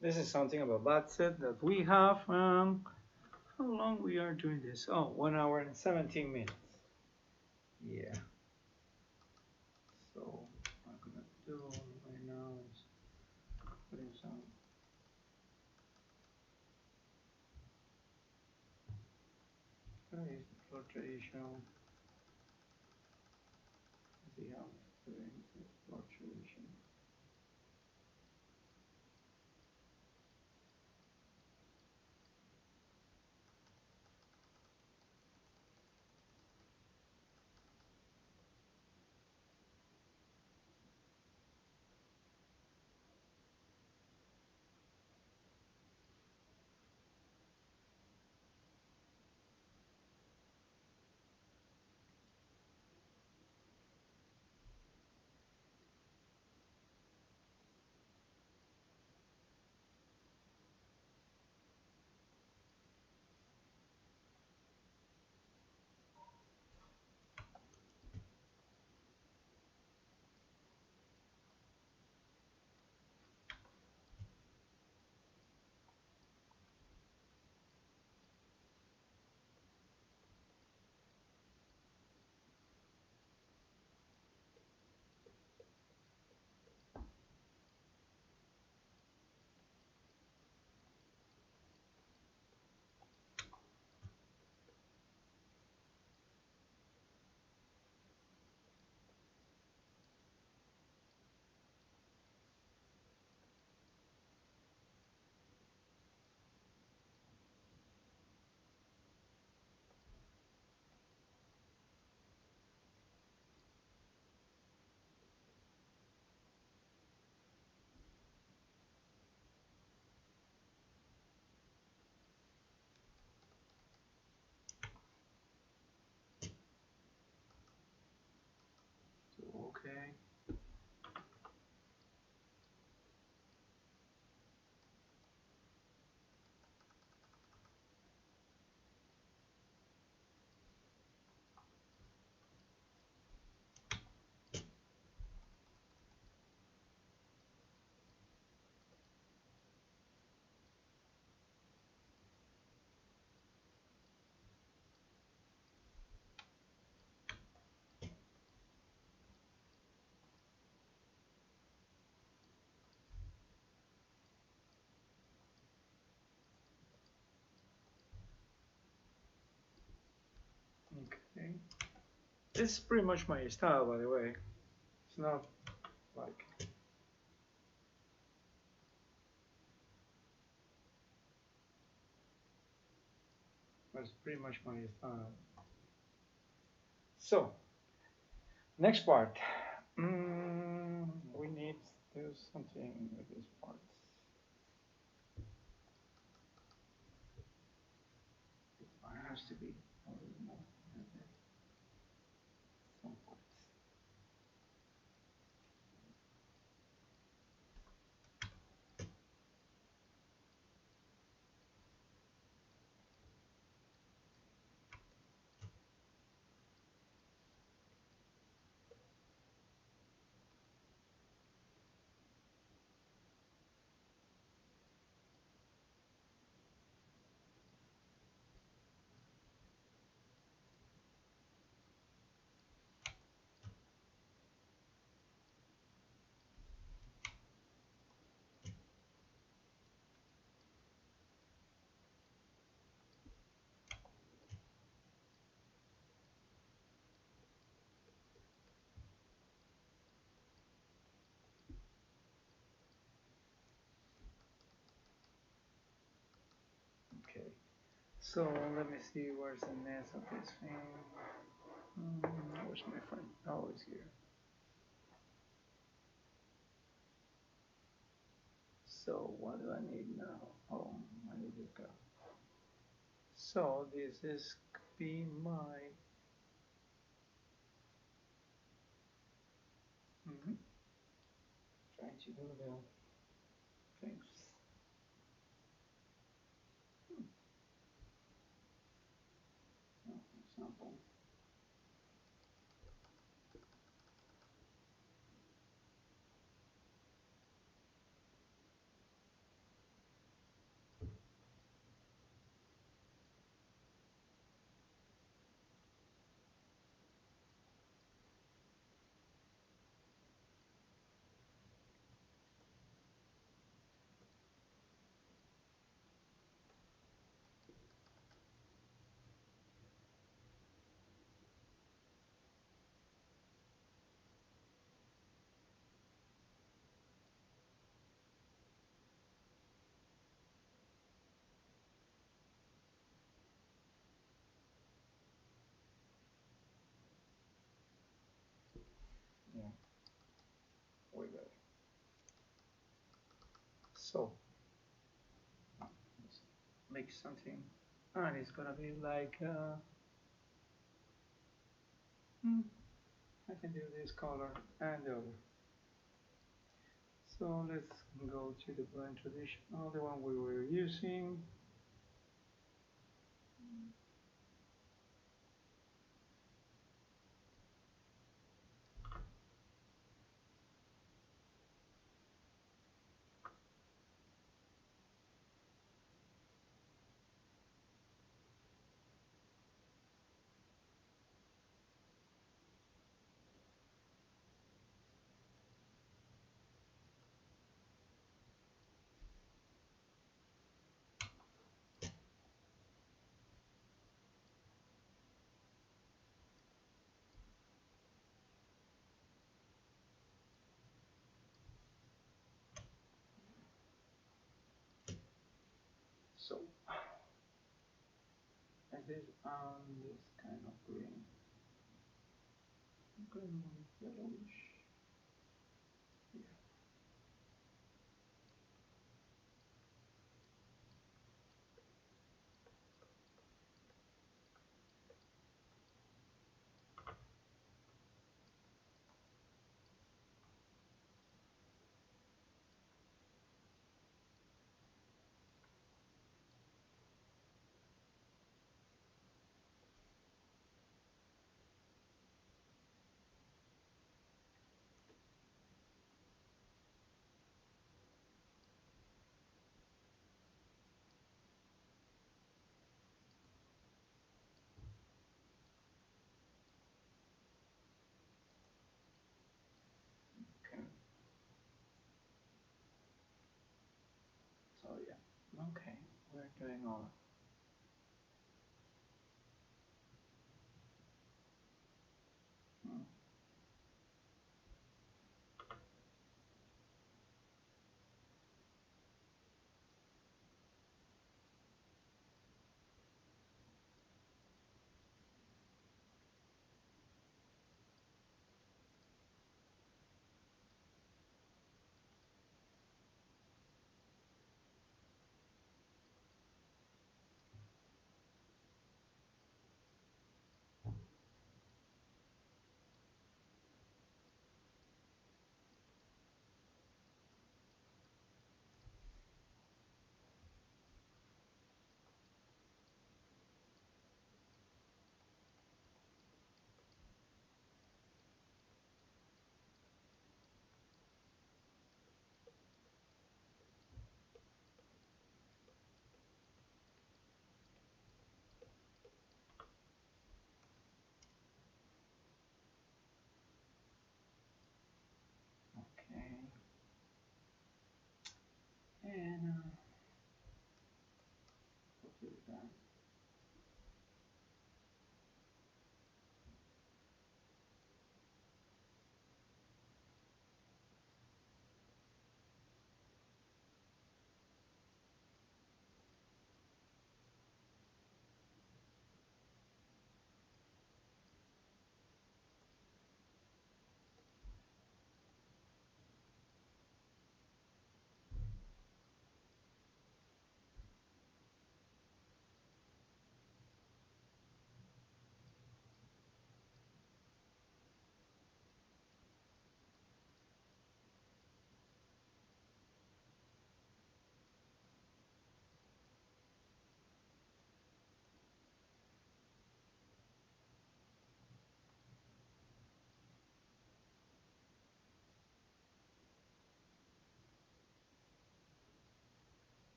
A: this is something about Bastet that we have. How long we are doing this? Oh, 1 hour and 17 minutes. Yeah. So what I'm gonna do right now is putting some floor traditional. See how it's doing floor tradition. Okay. Okay. This is pretty much my style, by the way. It's not like that's pretty much my style. So, next part. We need to do something with these parts. It has to be a little more. Some parts. Okay. So let me see where's the nest of this thing. Where's my friend? Oh, it's here. So what do I need now? Oh, I need to go. So this is be my trying to do the things. No, it's not done. Yeah, way better. So let's make something, and it's gonna be like I can do this color and the other. So let's go to the blend traditional, the one we were using. So and this this kind of green, green yellowish. Yeah. Okay. So yeah. Okay. We're doing all. Hmm.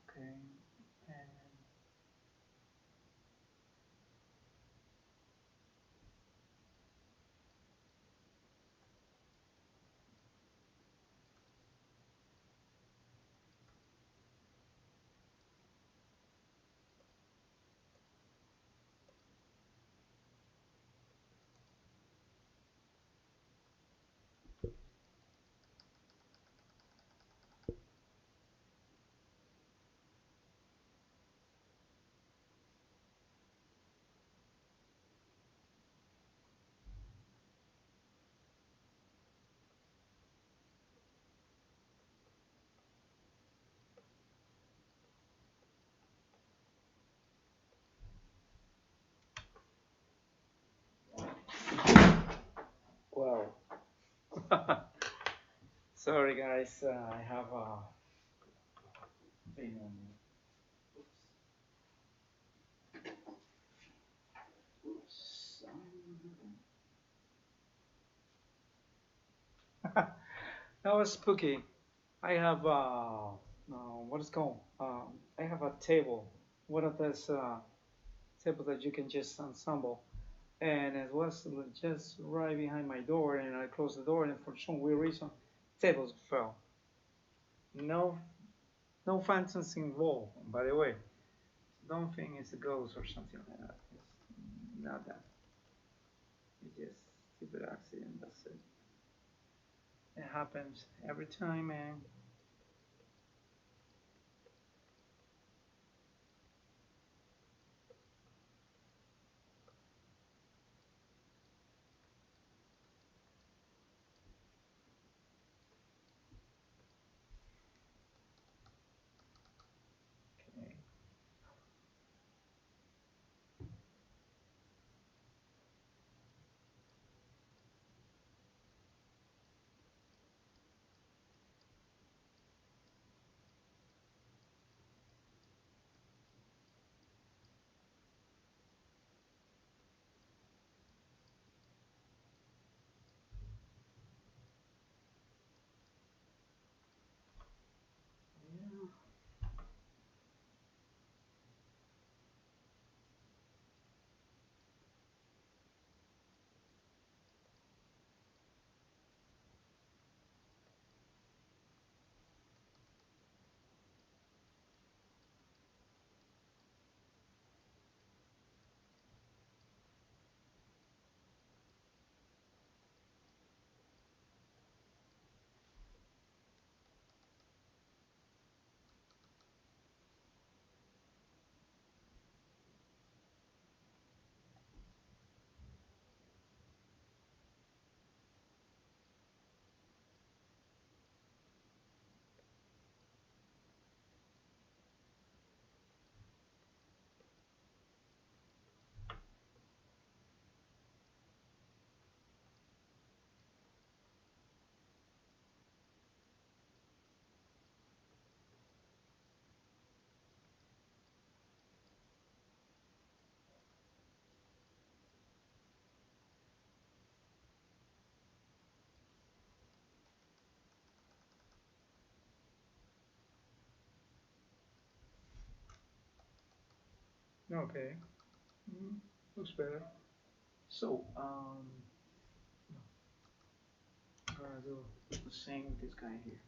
A: Okay. And wow. Sorry guys, I have a thing on me. Oops. That was spooky. I have what is it called? I have a table. One of those tables that you can just ensemble, and it was just right behind my door, and I closed the door, and for some weird reason, tables fell. No, no phantoms involved. By the way, don't think it's a ghost or something like that. It's not that. It's just stupid accident. That's it. It happens every time, man. Okay. Okay. Mm, looks better. So, I'm gonna do the same with this guy here.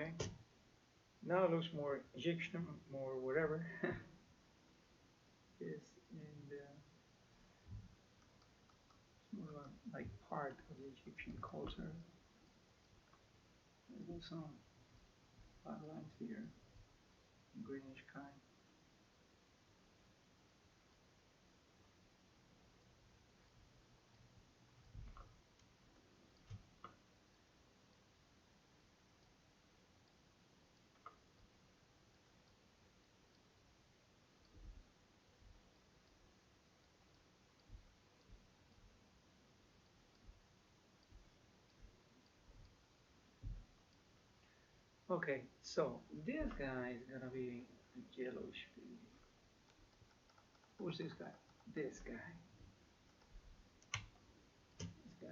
A: Okay. Now it looks more Egyptian, more whatever. This and it's more like part of the Egyptian culture. There's some outlines here, greenish kind. Okay, so this guy is gonna be a yellowish pink. Who's this guy? This guy. This guy.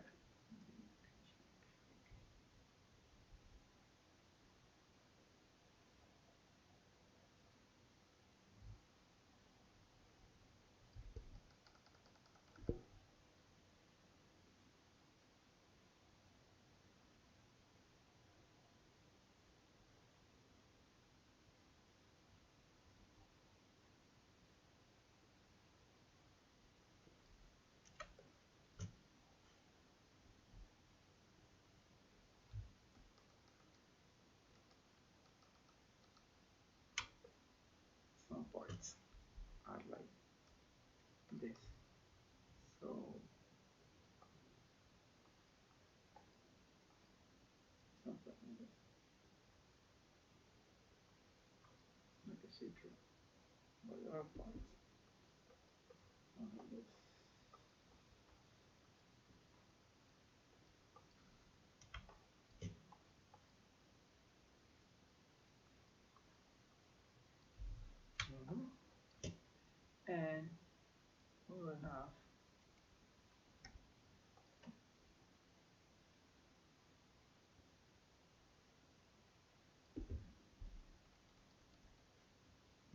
A: Some parts are like this. So something like this, like a see-through. But there are parts like this. Mm-hmm. And more enough.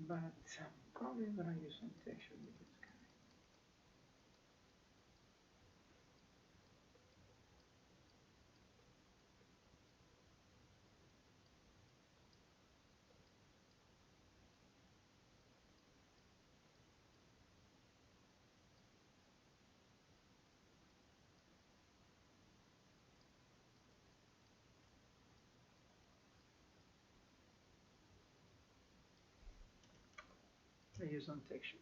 A: But I'm probably gonna use some texture with this guy. I use some texture.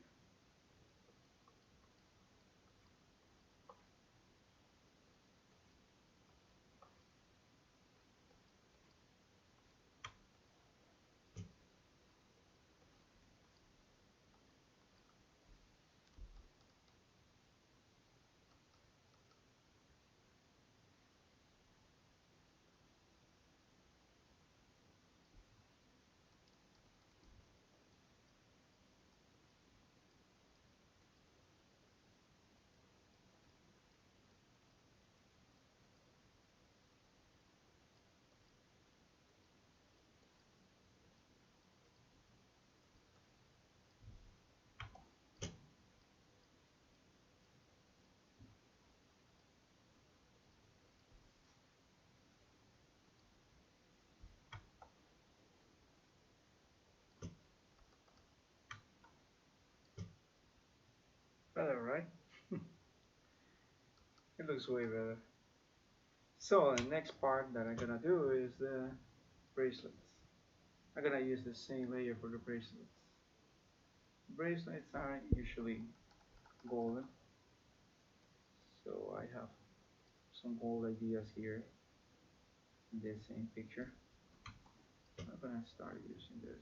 A: Better, right? It looks way better. So the next part that I'm gonna do is the bracelets. I'm gonna use the same layer for the bracelets. Bracelets are usually golden, so I have some gold ideas here in this same picture. I'm gonna start using these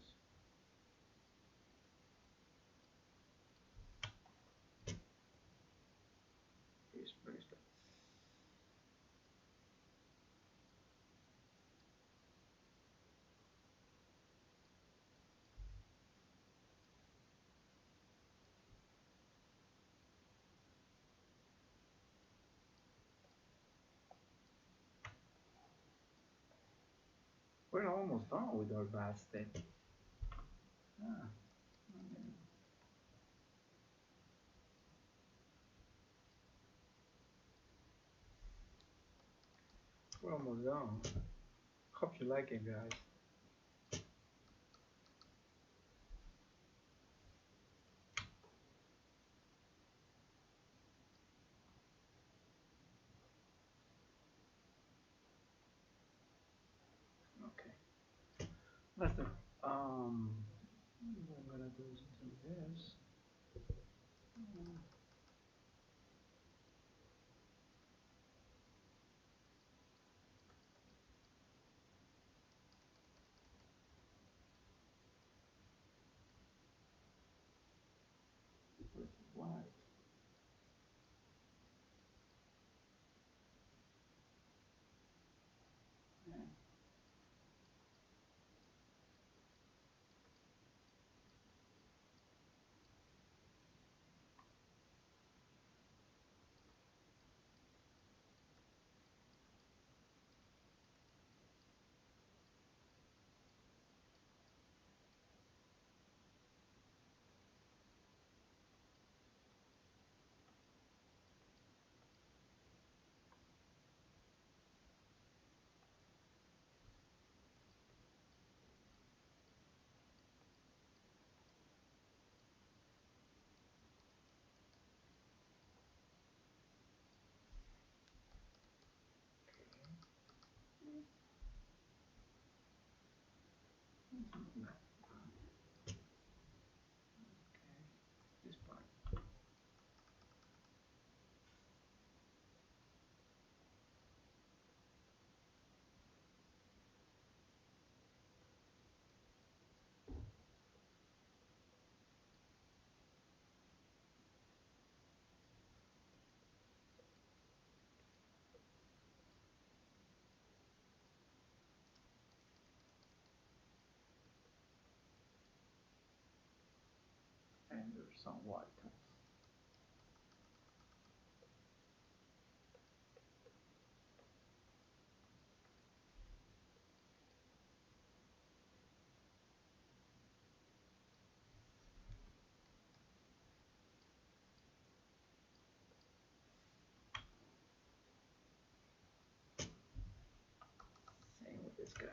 A: bracelets. We're almost done with our basket. Ah, okay. We're almost done. Hope you like it, guys. Lester, what I'm gonna do is do this. With white. Yeah. This part. And there's some white. Same with this guys.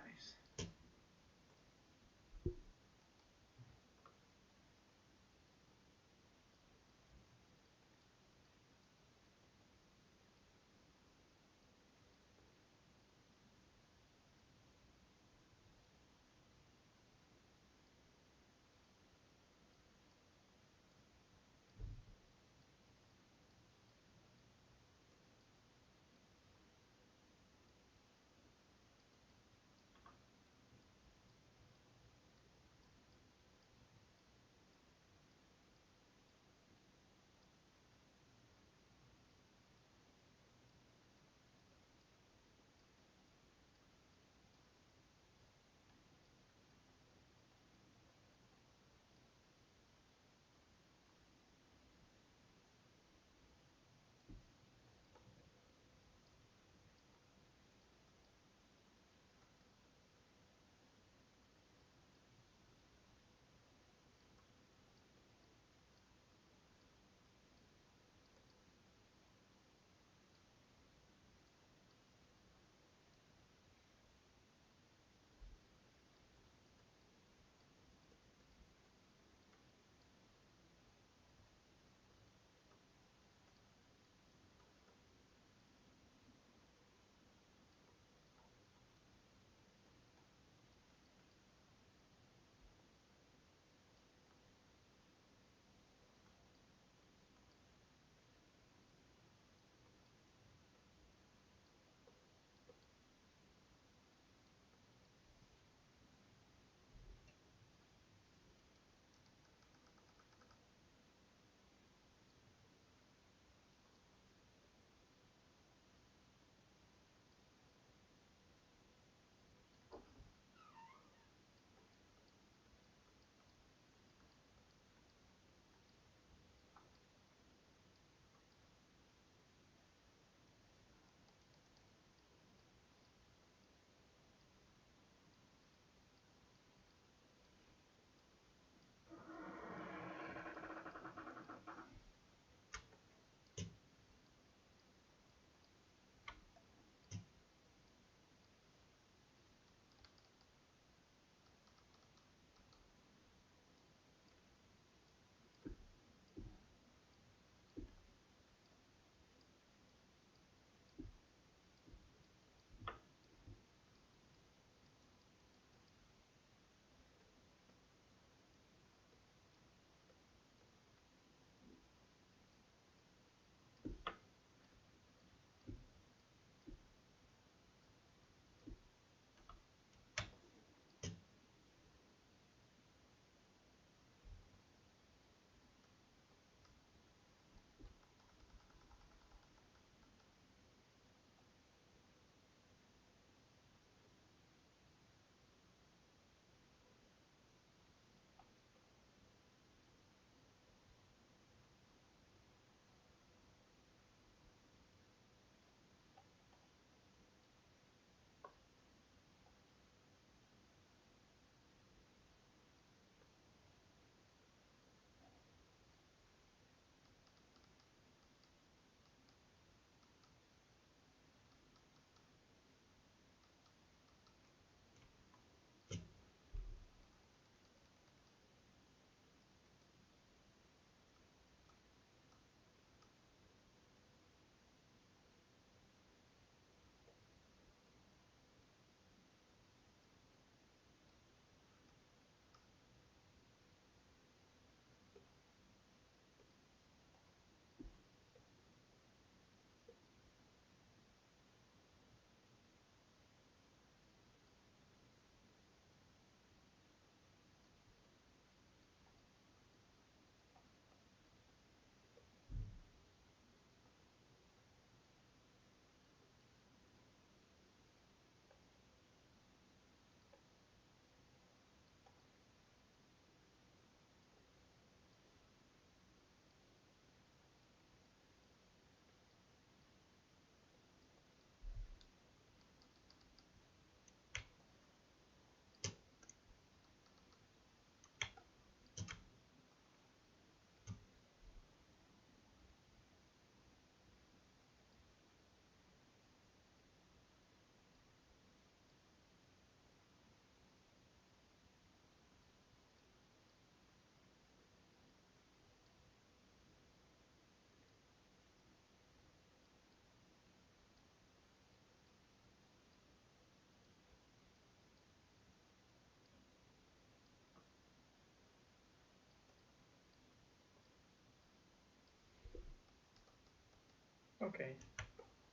A: Okay,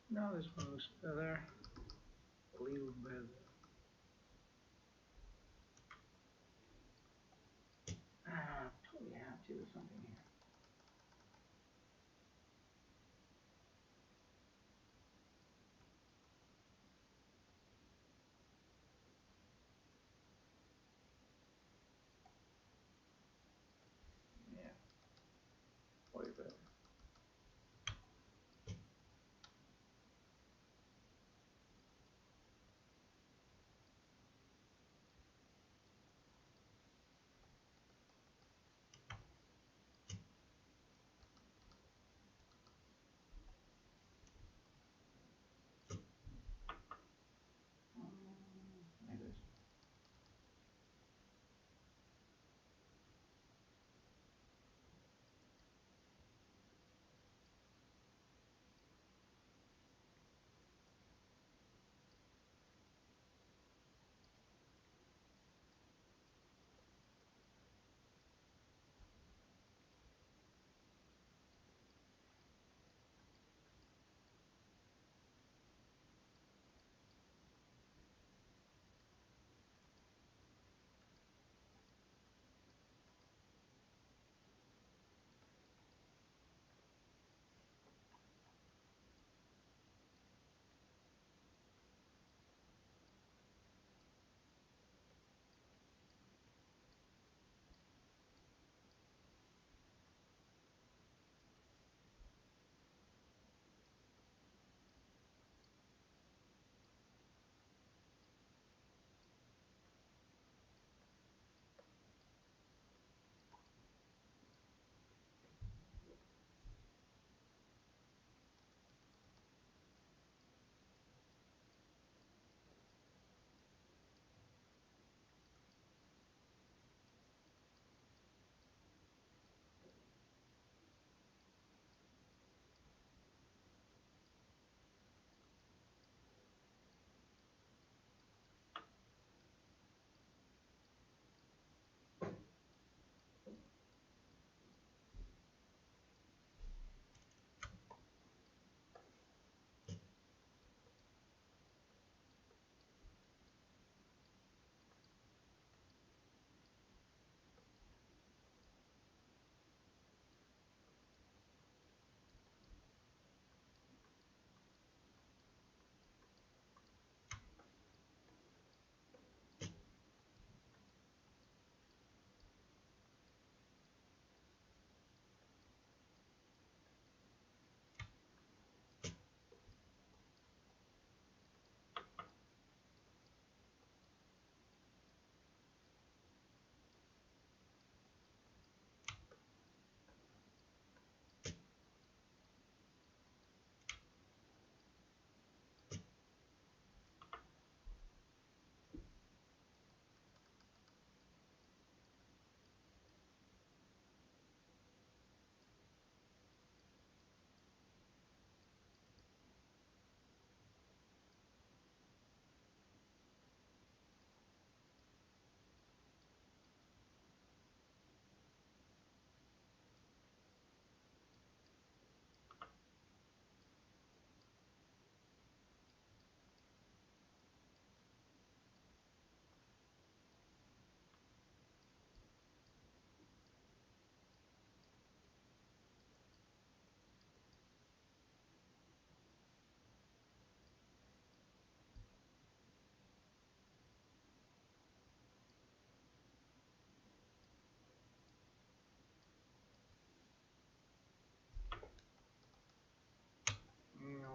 A: now this one looks better, a little bit. Probably have to do something here. Yeah, way better. Like this.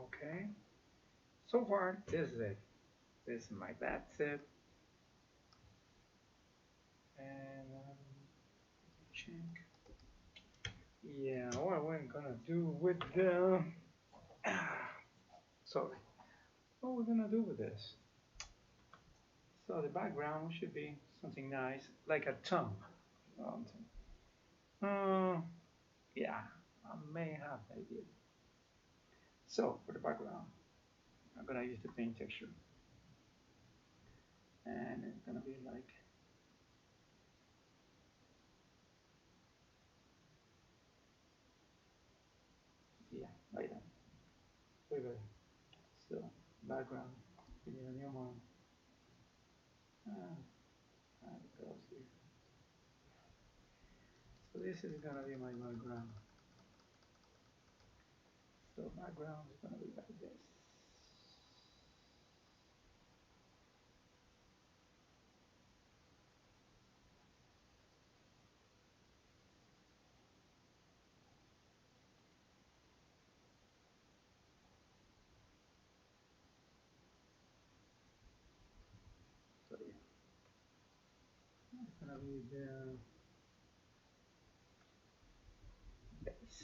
A: Okay. So far, this is it. This is my Bastet. And check. Yeah, what we're gonna do with the. Sorry. What we're gonna do with this? So the background should be something nice, like a thumb. Yeah, I may have an idea. So for the background, I'm gonna use the paint texture, and it's gonna be like, yeah, like that. good. So background, we need a new one. How it goes here. So this is gonna be my background. So background is gonna be like this. So yeah, it's gonna be the base,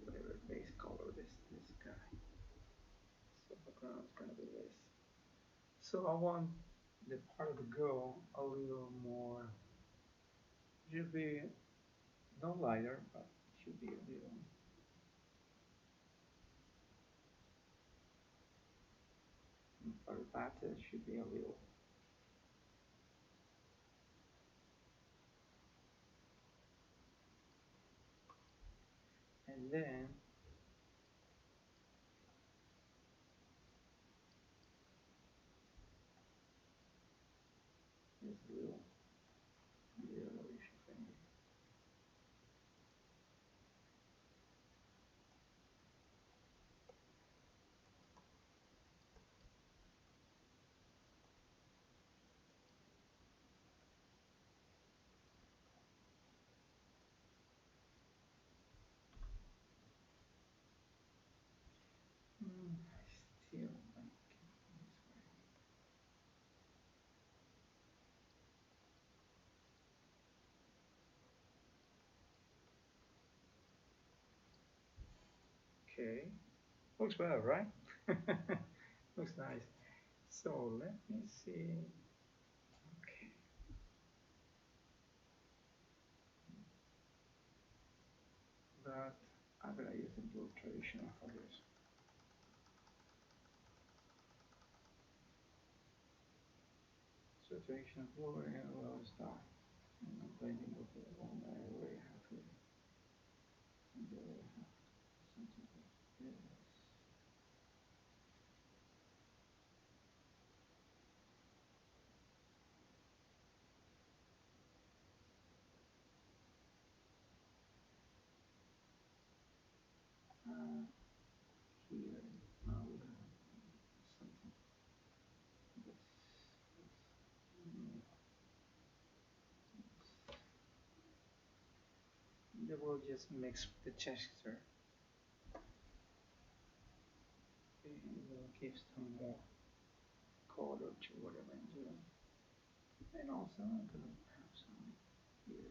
A: whatever base color this guy. So background is gonna be this. So I want the part of the girl a little more. Should be no lighter, but should be a little. Or that should be a little. And then this little yellowish thing. Still like it this way. Okay, looks well, right? Looks nice. So let me see. Okay, but I'm gonna use the blue traditional for this. So traditional blue and we'll start blending with the one I already have here. And there we have something like this. Uh, Here now we have something this. Then we'll just mix the texture and we'll give some more color to whatever I'm doing. And also I'm gonna have some here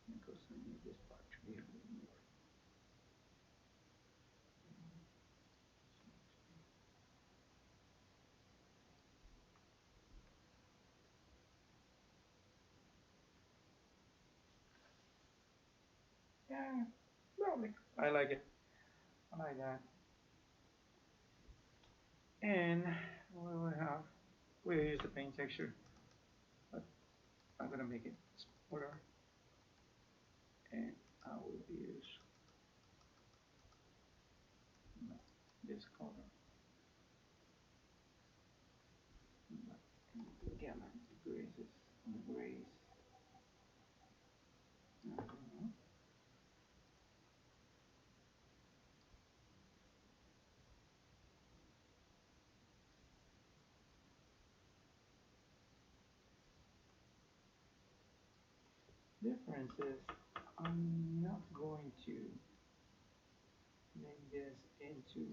A: because I need this part to be a little more. Yeah, lovely. I like it. I like that. And we will have, we'll use the paint texture, but I'm gonna make it smaller and I will use this color. But again, the grays on the grays. I don't know. Difference is I'm not going to make this into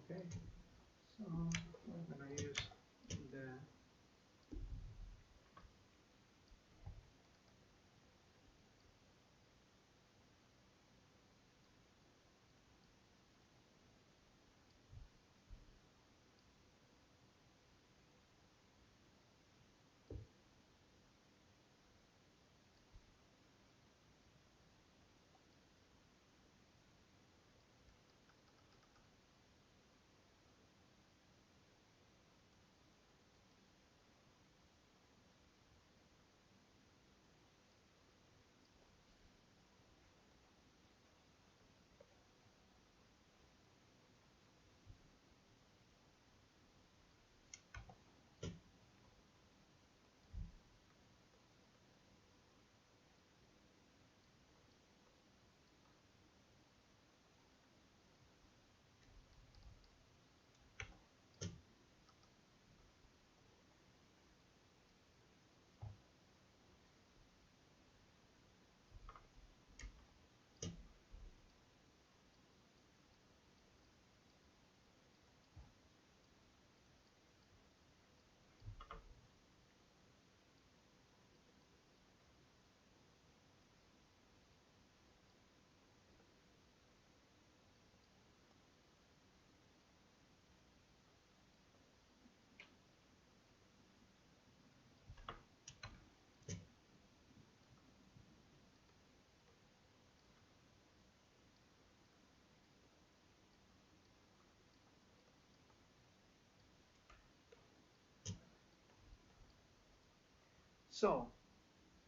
A: Okay, so we're gonna use the so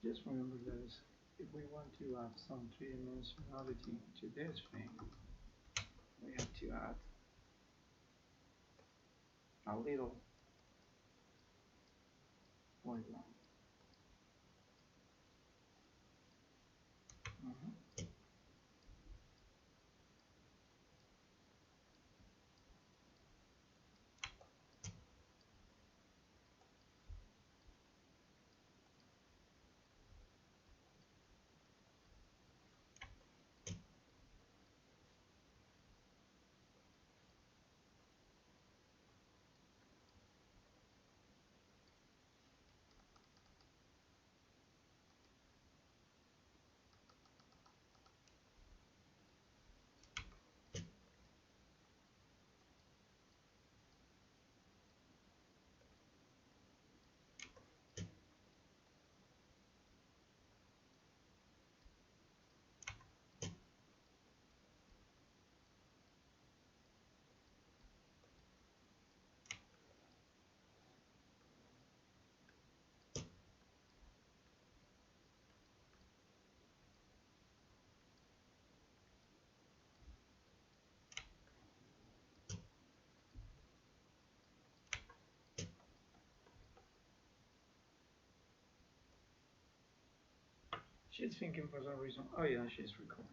A: just remember guys, if we want to add some three-dimensionality to this thing, we have to add a little white line. Mhm. She's thinking for some reason. Oh yeah, she's recording.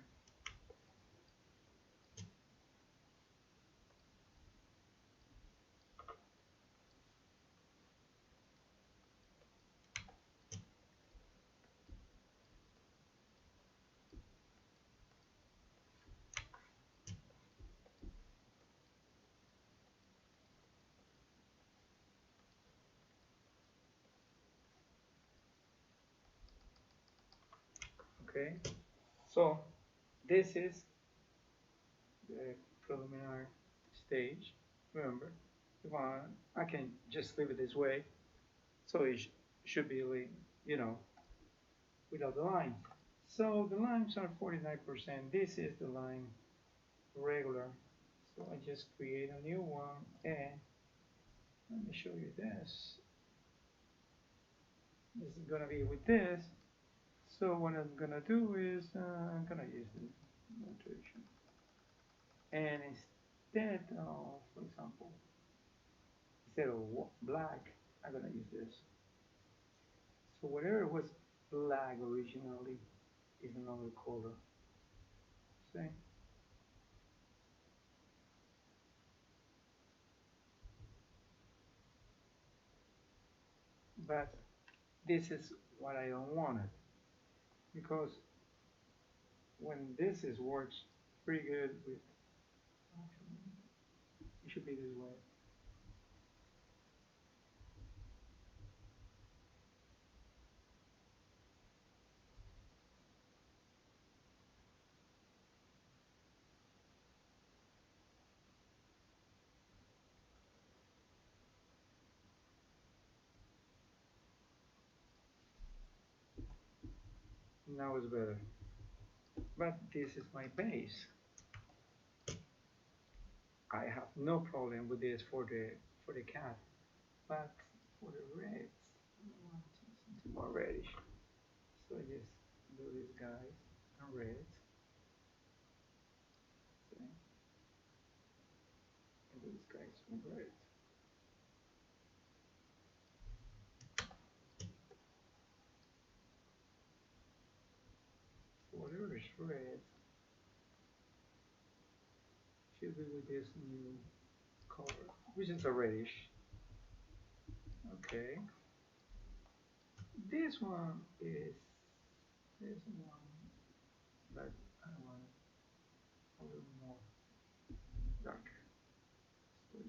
A: Okay, so this is the preliminary stage. Remember, if I can just leave it this way, so it should be, you know, without the lines. So the lines are 49%. This is the line regular. So I just create a new one and let me show you this. This is gonna be with this. So what I'm gonna do is I'm gonna use the notation. And instead of, for example, instead of black, I'm gonna use this. So whatever was black originally is another color. See? But this is what I don't want it. Because when this is works pretty good with, it should be this way. Now it's better. But this is my base. I have no problem with this for the cat, but for the reds, I want something more reddish. So I just do these guys and reds. See? And these guys with reds. Whatever is red should be with this new color, which is a reddish. Okay. This one is this one that I want a little more darker. So I'm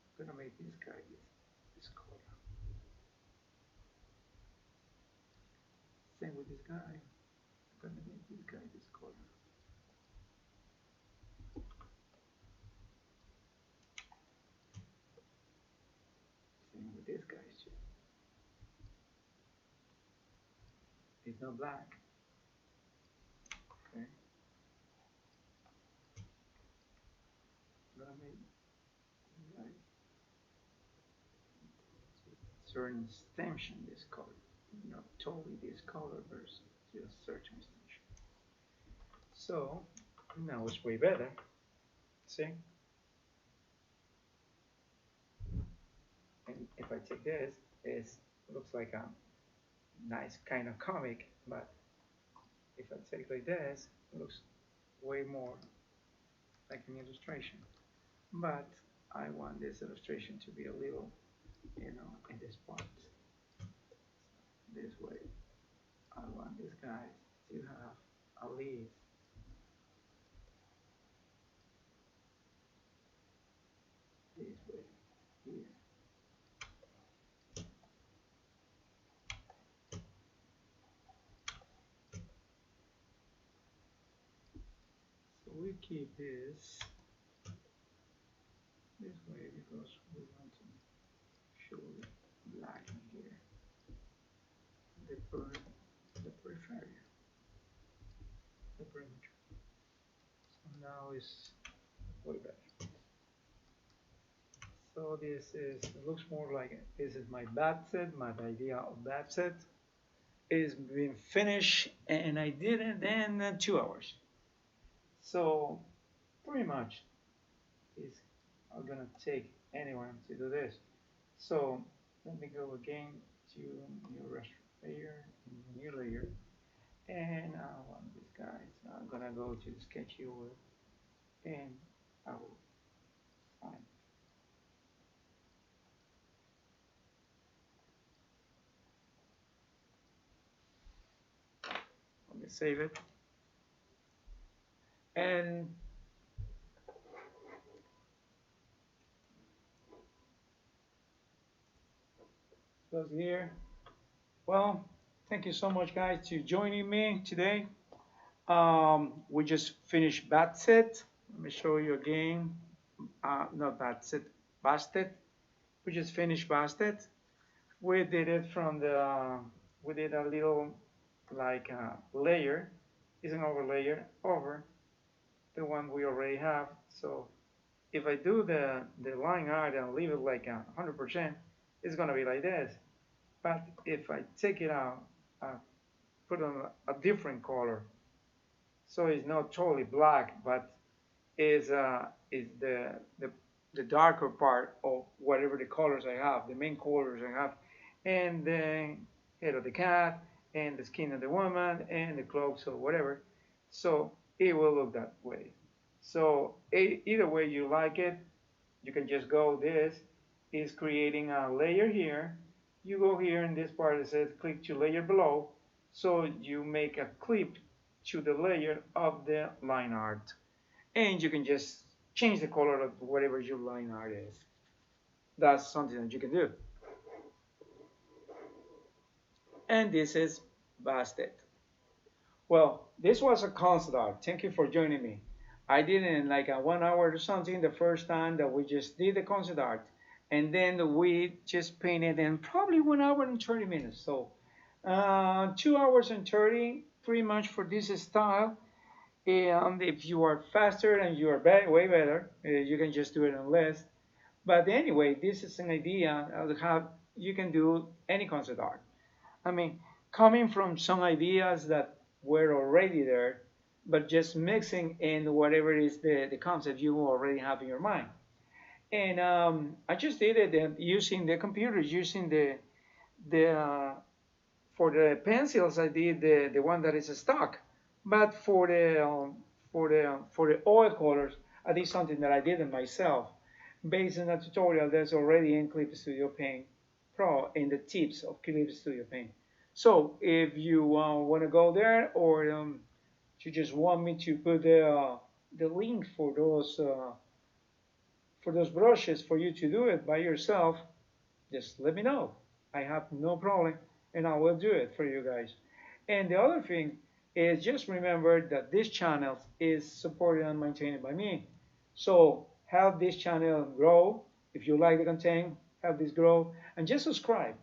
A: just gonna make this guy this color. Same with this guy. I'm gonna make this guy this color. Same with this guy too. It's not black. Okay. I'm gonna make like certain extension this color. Not totally this color versus just certain extension. So now it's way better. See? And if I take this, it looks like a nice kind of comic, but if I take like this, it looks way more like an illustration. But I want this illustration to be a little, in this part. This way. I want this guy to have a leaf. This way, here. So we keep this way because we want to show the black in here. The periphery. The perimeter. So now it's way better. So this is, it looks more like, this is my Bastet, my idea of Bastet. It's been finished and I did it in 2 hours. So pretty much it's not gonna take anyone to do this. So let me go again to new raster layer, new layer, and I want this guy. So I'm gonna go to the sketch tool and I will find. Let me save it. And close here. Well, thank you so much, guys, to joining me today. We just finished Bastet. Let me show you again. Not Bastet, Bastet. We just finished Bastet. We did it from the. We did a little like layer. It's an overlayer over the one we already have. So if I do the line art and leave it like 100%, it's gonna be like this. But if I take it out, put on a different color, so it's not totally black, but is the darker part of whatever the colors I have, the main colors I have, and the head of the cat, and the skin of the woman, and the clothes or whatever. So it will look that way. So either way you like it, you can just go. This is creating a layer here. You go here in this part that says click to layer below. So you make a clip to the layer of the line art. And you can just change the color of whatever your line art is. That's something that you can do. And this is Bastet. Well, this was a concept art. Thank you for joining me. I did it in like a 1 hour or something the first time that we just did the concept art. And then we just painted in probably 1 hour and 30 minutes. So 2 hours and 30 pretty much for this style. And if you are faster and you are way better, you can just do it in less. But anyway, this is an idea of how you can do any concept art. I mean, coming from some ideas that were already there, but just mixing in whatever is the concept you already have in your mind. And I just did it using the computer, using the for the pencils I did the one that is a stock, but for the oil colors I did something that I did it myself, based on a tutorial that's already in Clip Studio Paint Pro in the tips of Clip Studio Paint. So if you want to go there, or you just want me to put the link for those brushes for you to do it by yourself, just let me know. I have no problem, and I will do it for you guys. And the other thing is, just remember that this channel is supported and maintained by me. So help this channel grow. If you like the content, help this grow, and just subscribe.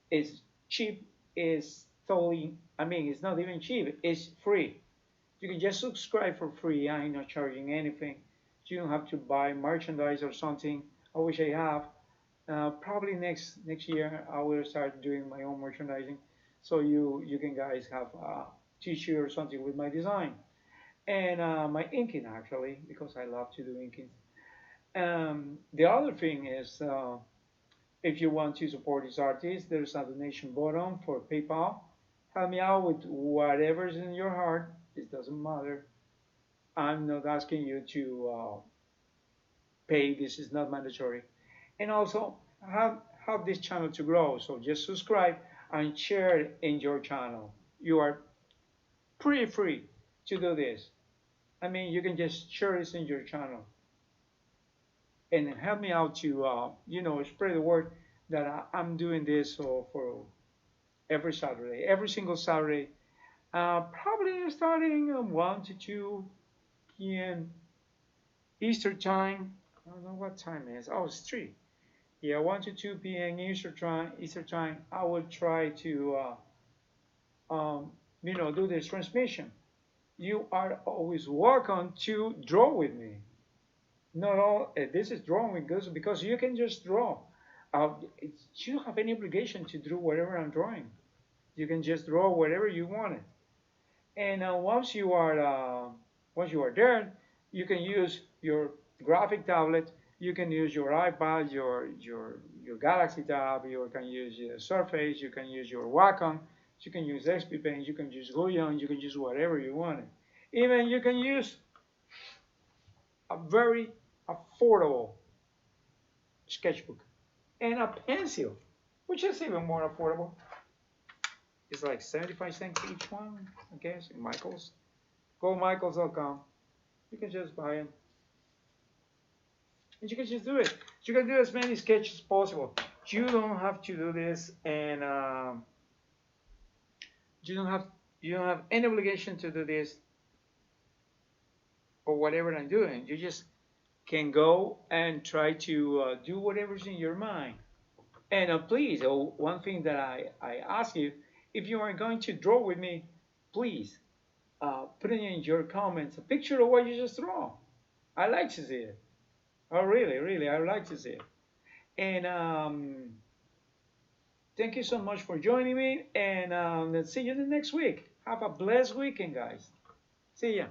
A: It's cheap. It's totally, I mean, it's not even cheap. It's free. You can just subscribe for free. I'm not charging anything. You don't have to buy merchandise or something. I wish I have. Probably next year I will start doing my own merchandising, so you can guys have a t-shirt or something with my design, and my inking actually, because I love to do inking. The other thing is, if you want to support this artist, there's a donation button for PayPal. Help me out with whatever's in your heart. It doesn't matter. I'm not asking you to pay. This is not mandatory. And also help this channel to grow. So just subscribe and share it in your channel. You are pretty free to do this. I mean, you can just share this in your channel and help me out to spread the word that I'm doing this for every Saturday, every single Saturday. Probably starting 1 to 2 p.m. Eastern time. I don't know what time it is. Oh, it's 3. Yeah, 1 to 2 p.m. Eastern time. I will try to do this transmission. You are always welcome to draw with me. Not all this is drawing because you can just draw. You don't have any obligation to do whatever I'm drawing. You can just draw whatever you wanted. And once you are there, you can use your graphic tablet. You can use your iPad, your Galaxy Tab. You can use your Surface. You can use your Wacom. You can use XP Paint. You can use Bouillon. You can use whatever you want. Even you can use a very affordable sketchbook and a pencil, which is even more affordable. It's like 75 cents each one, I guess, in Michaels. Go Michaels.com. You can just buy it. And you can just do it. You can do as many sketches as possible. You don't have to do this, and you don't have any obligation to do this or whatever I'm doing. You just can go and try to do whatever's in your mind. And please, one thing that I ask you, if you are going to draw with me, please put in your comments a picture of what you just draw. I like to see it. Oh, really, really, I like to see it. And thank you so much for joining me. And let's see you the next week. Have a blessed weekend, guys. See ya.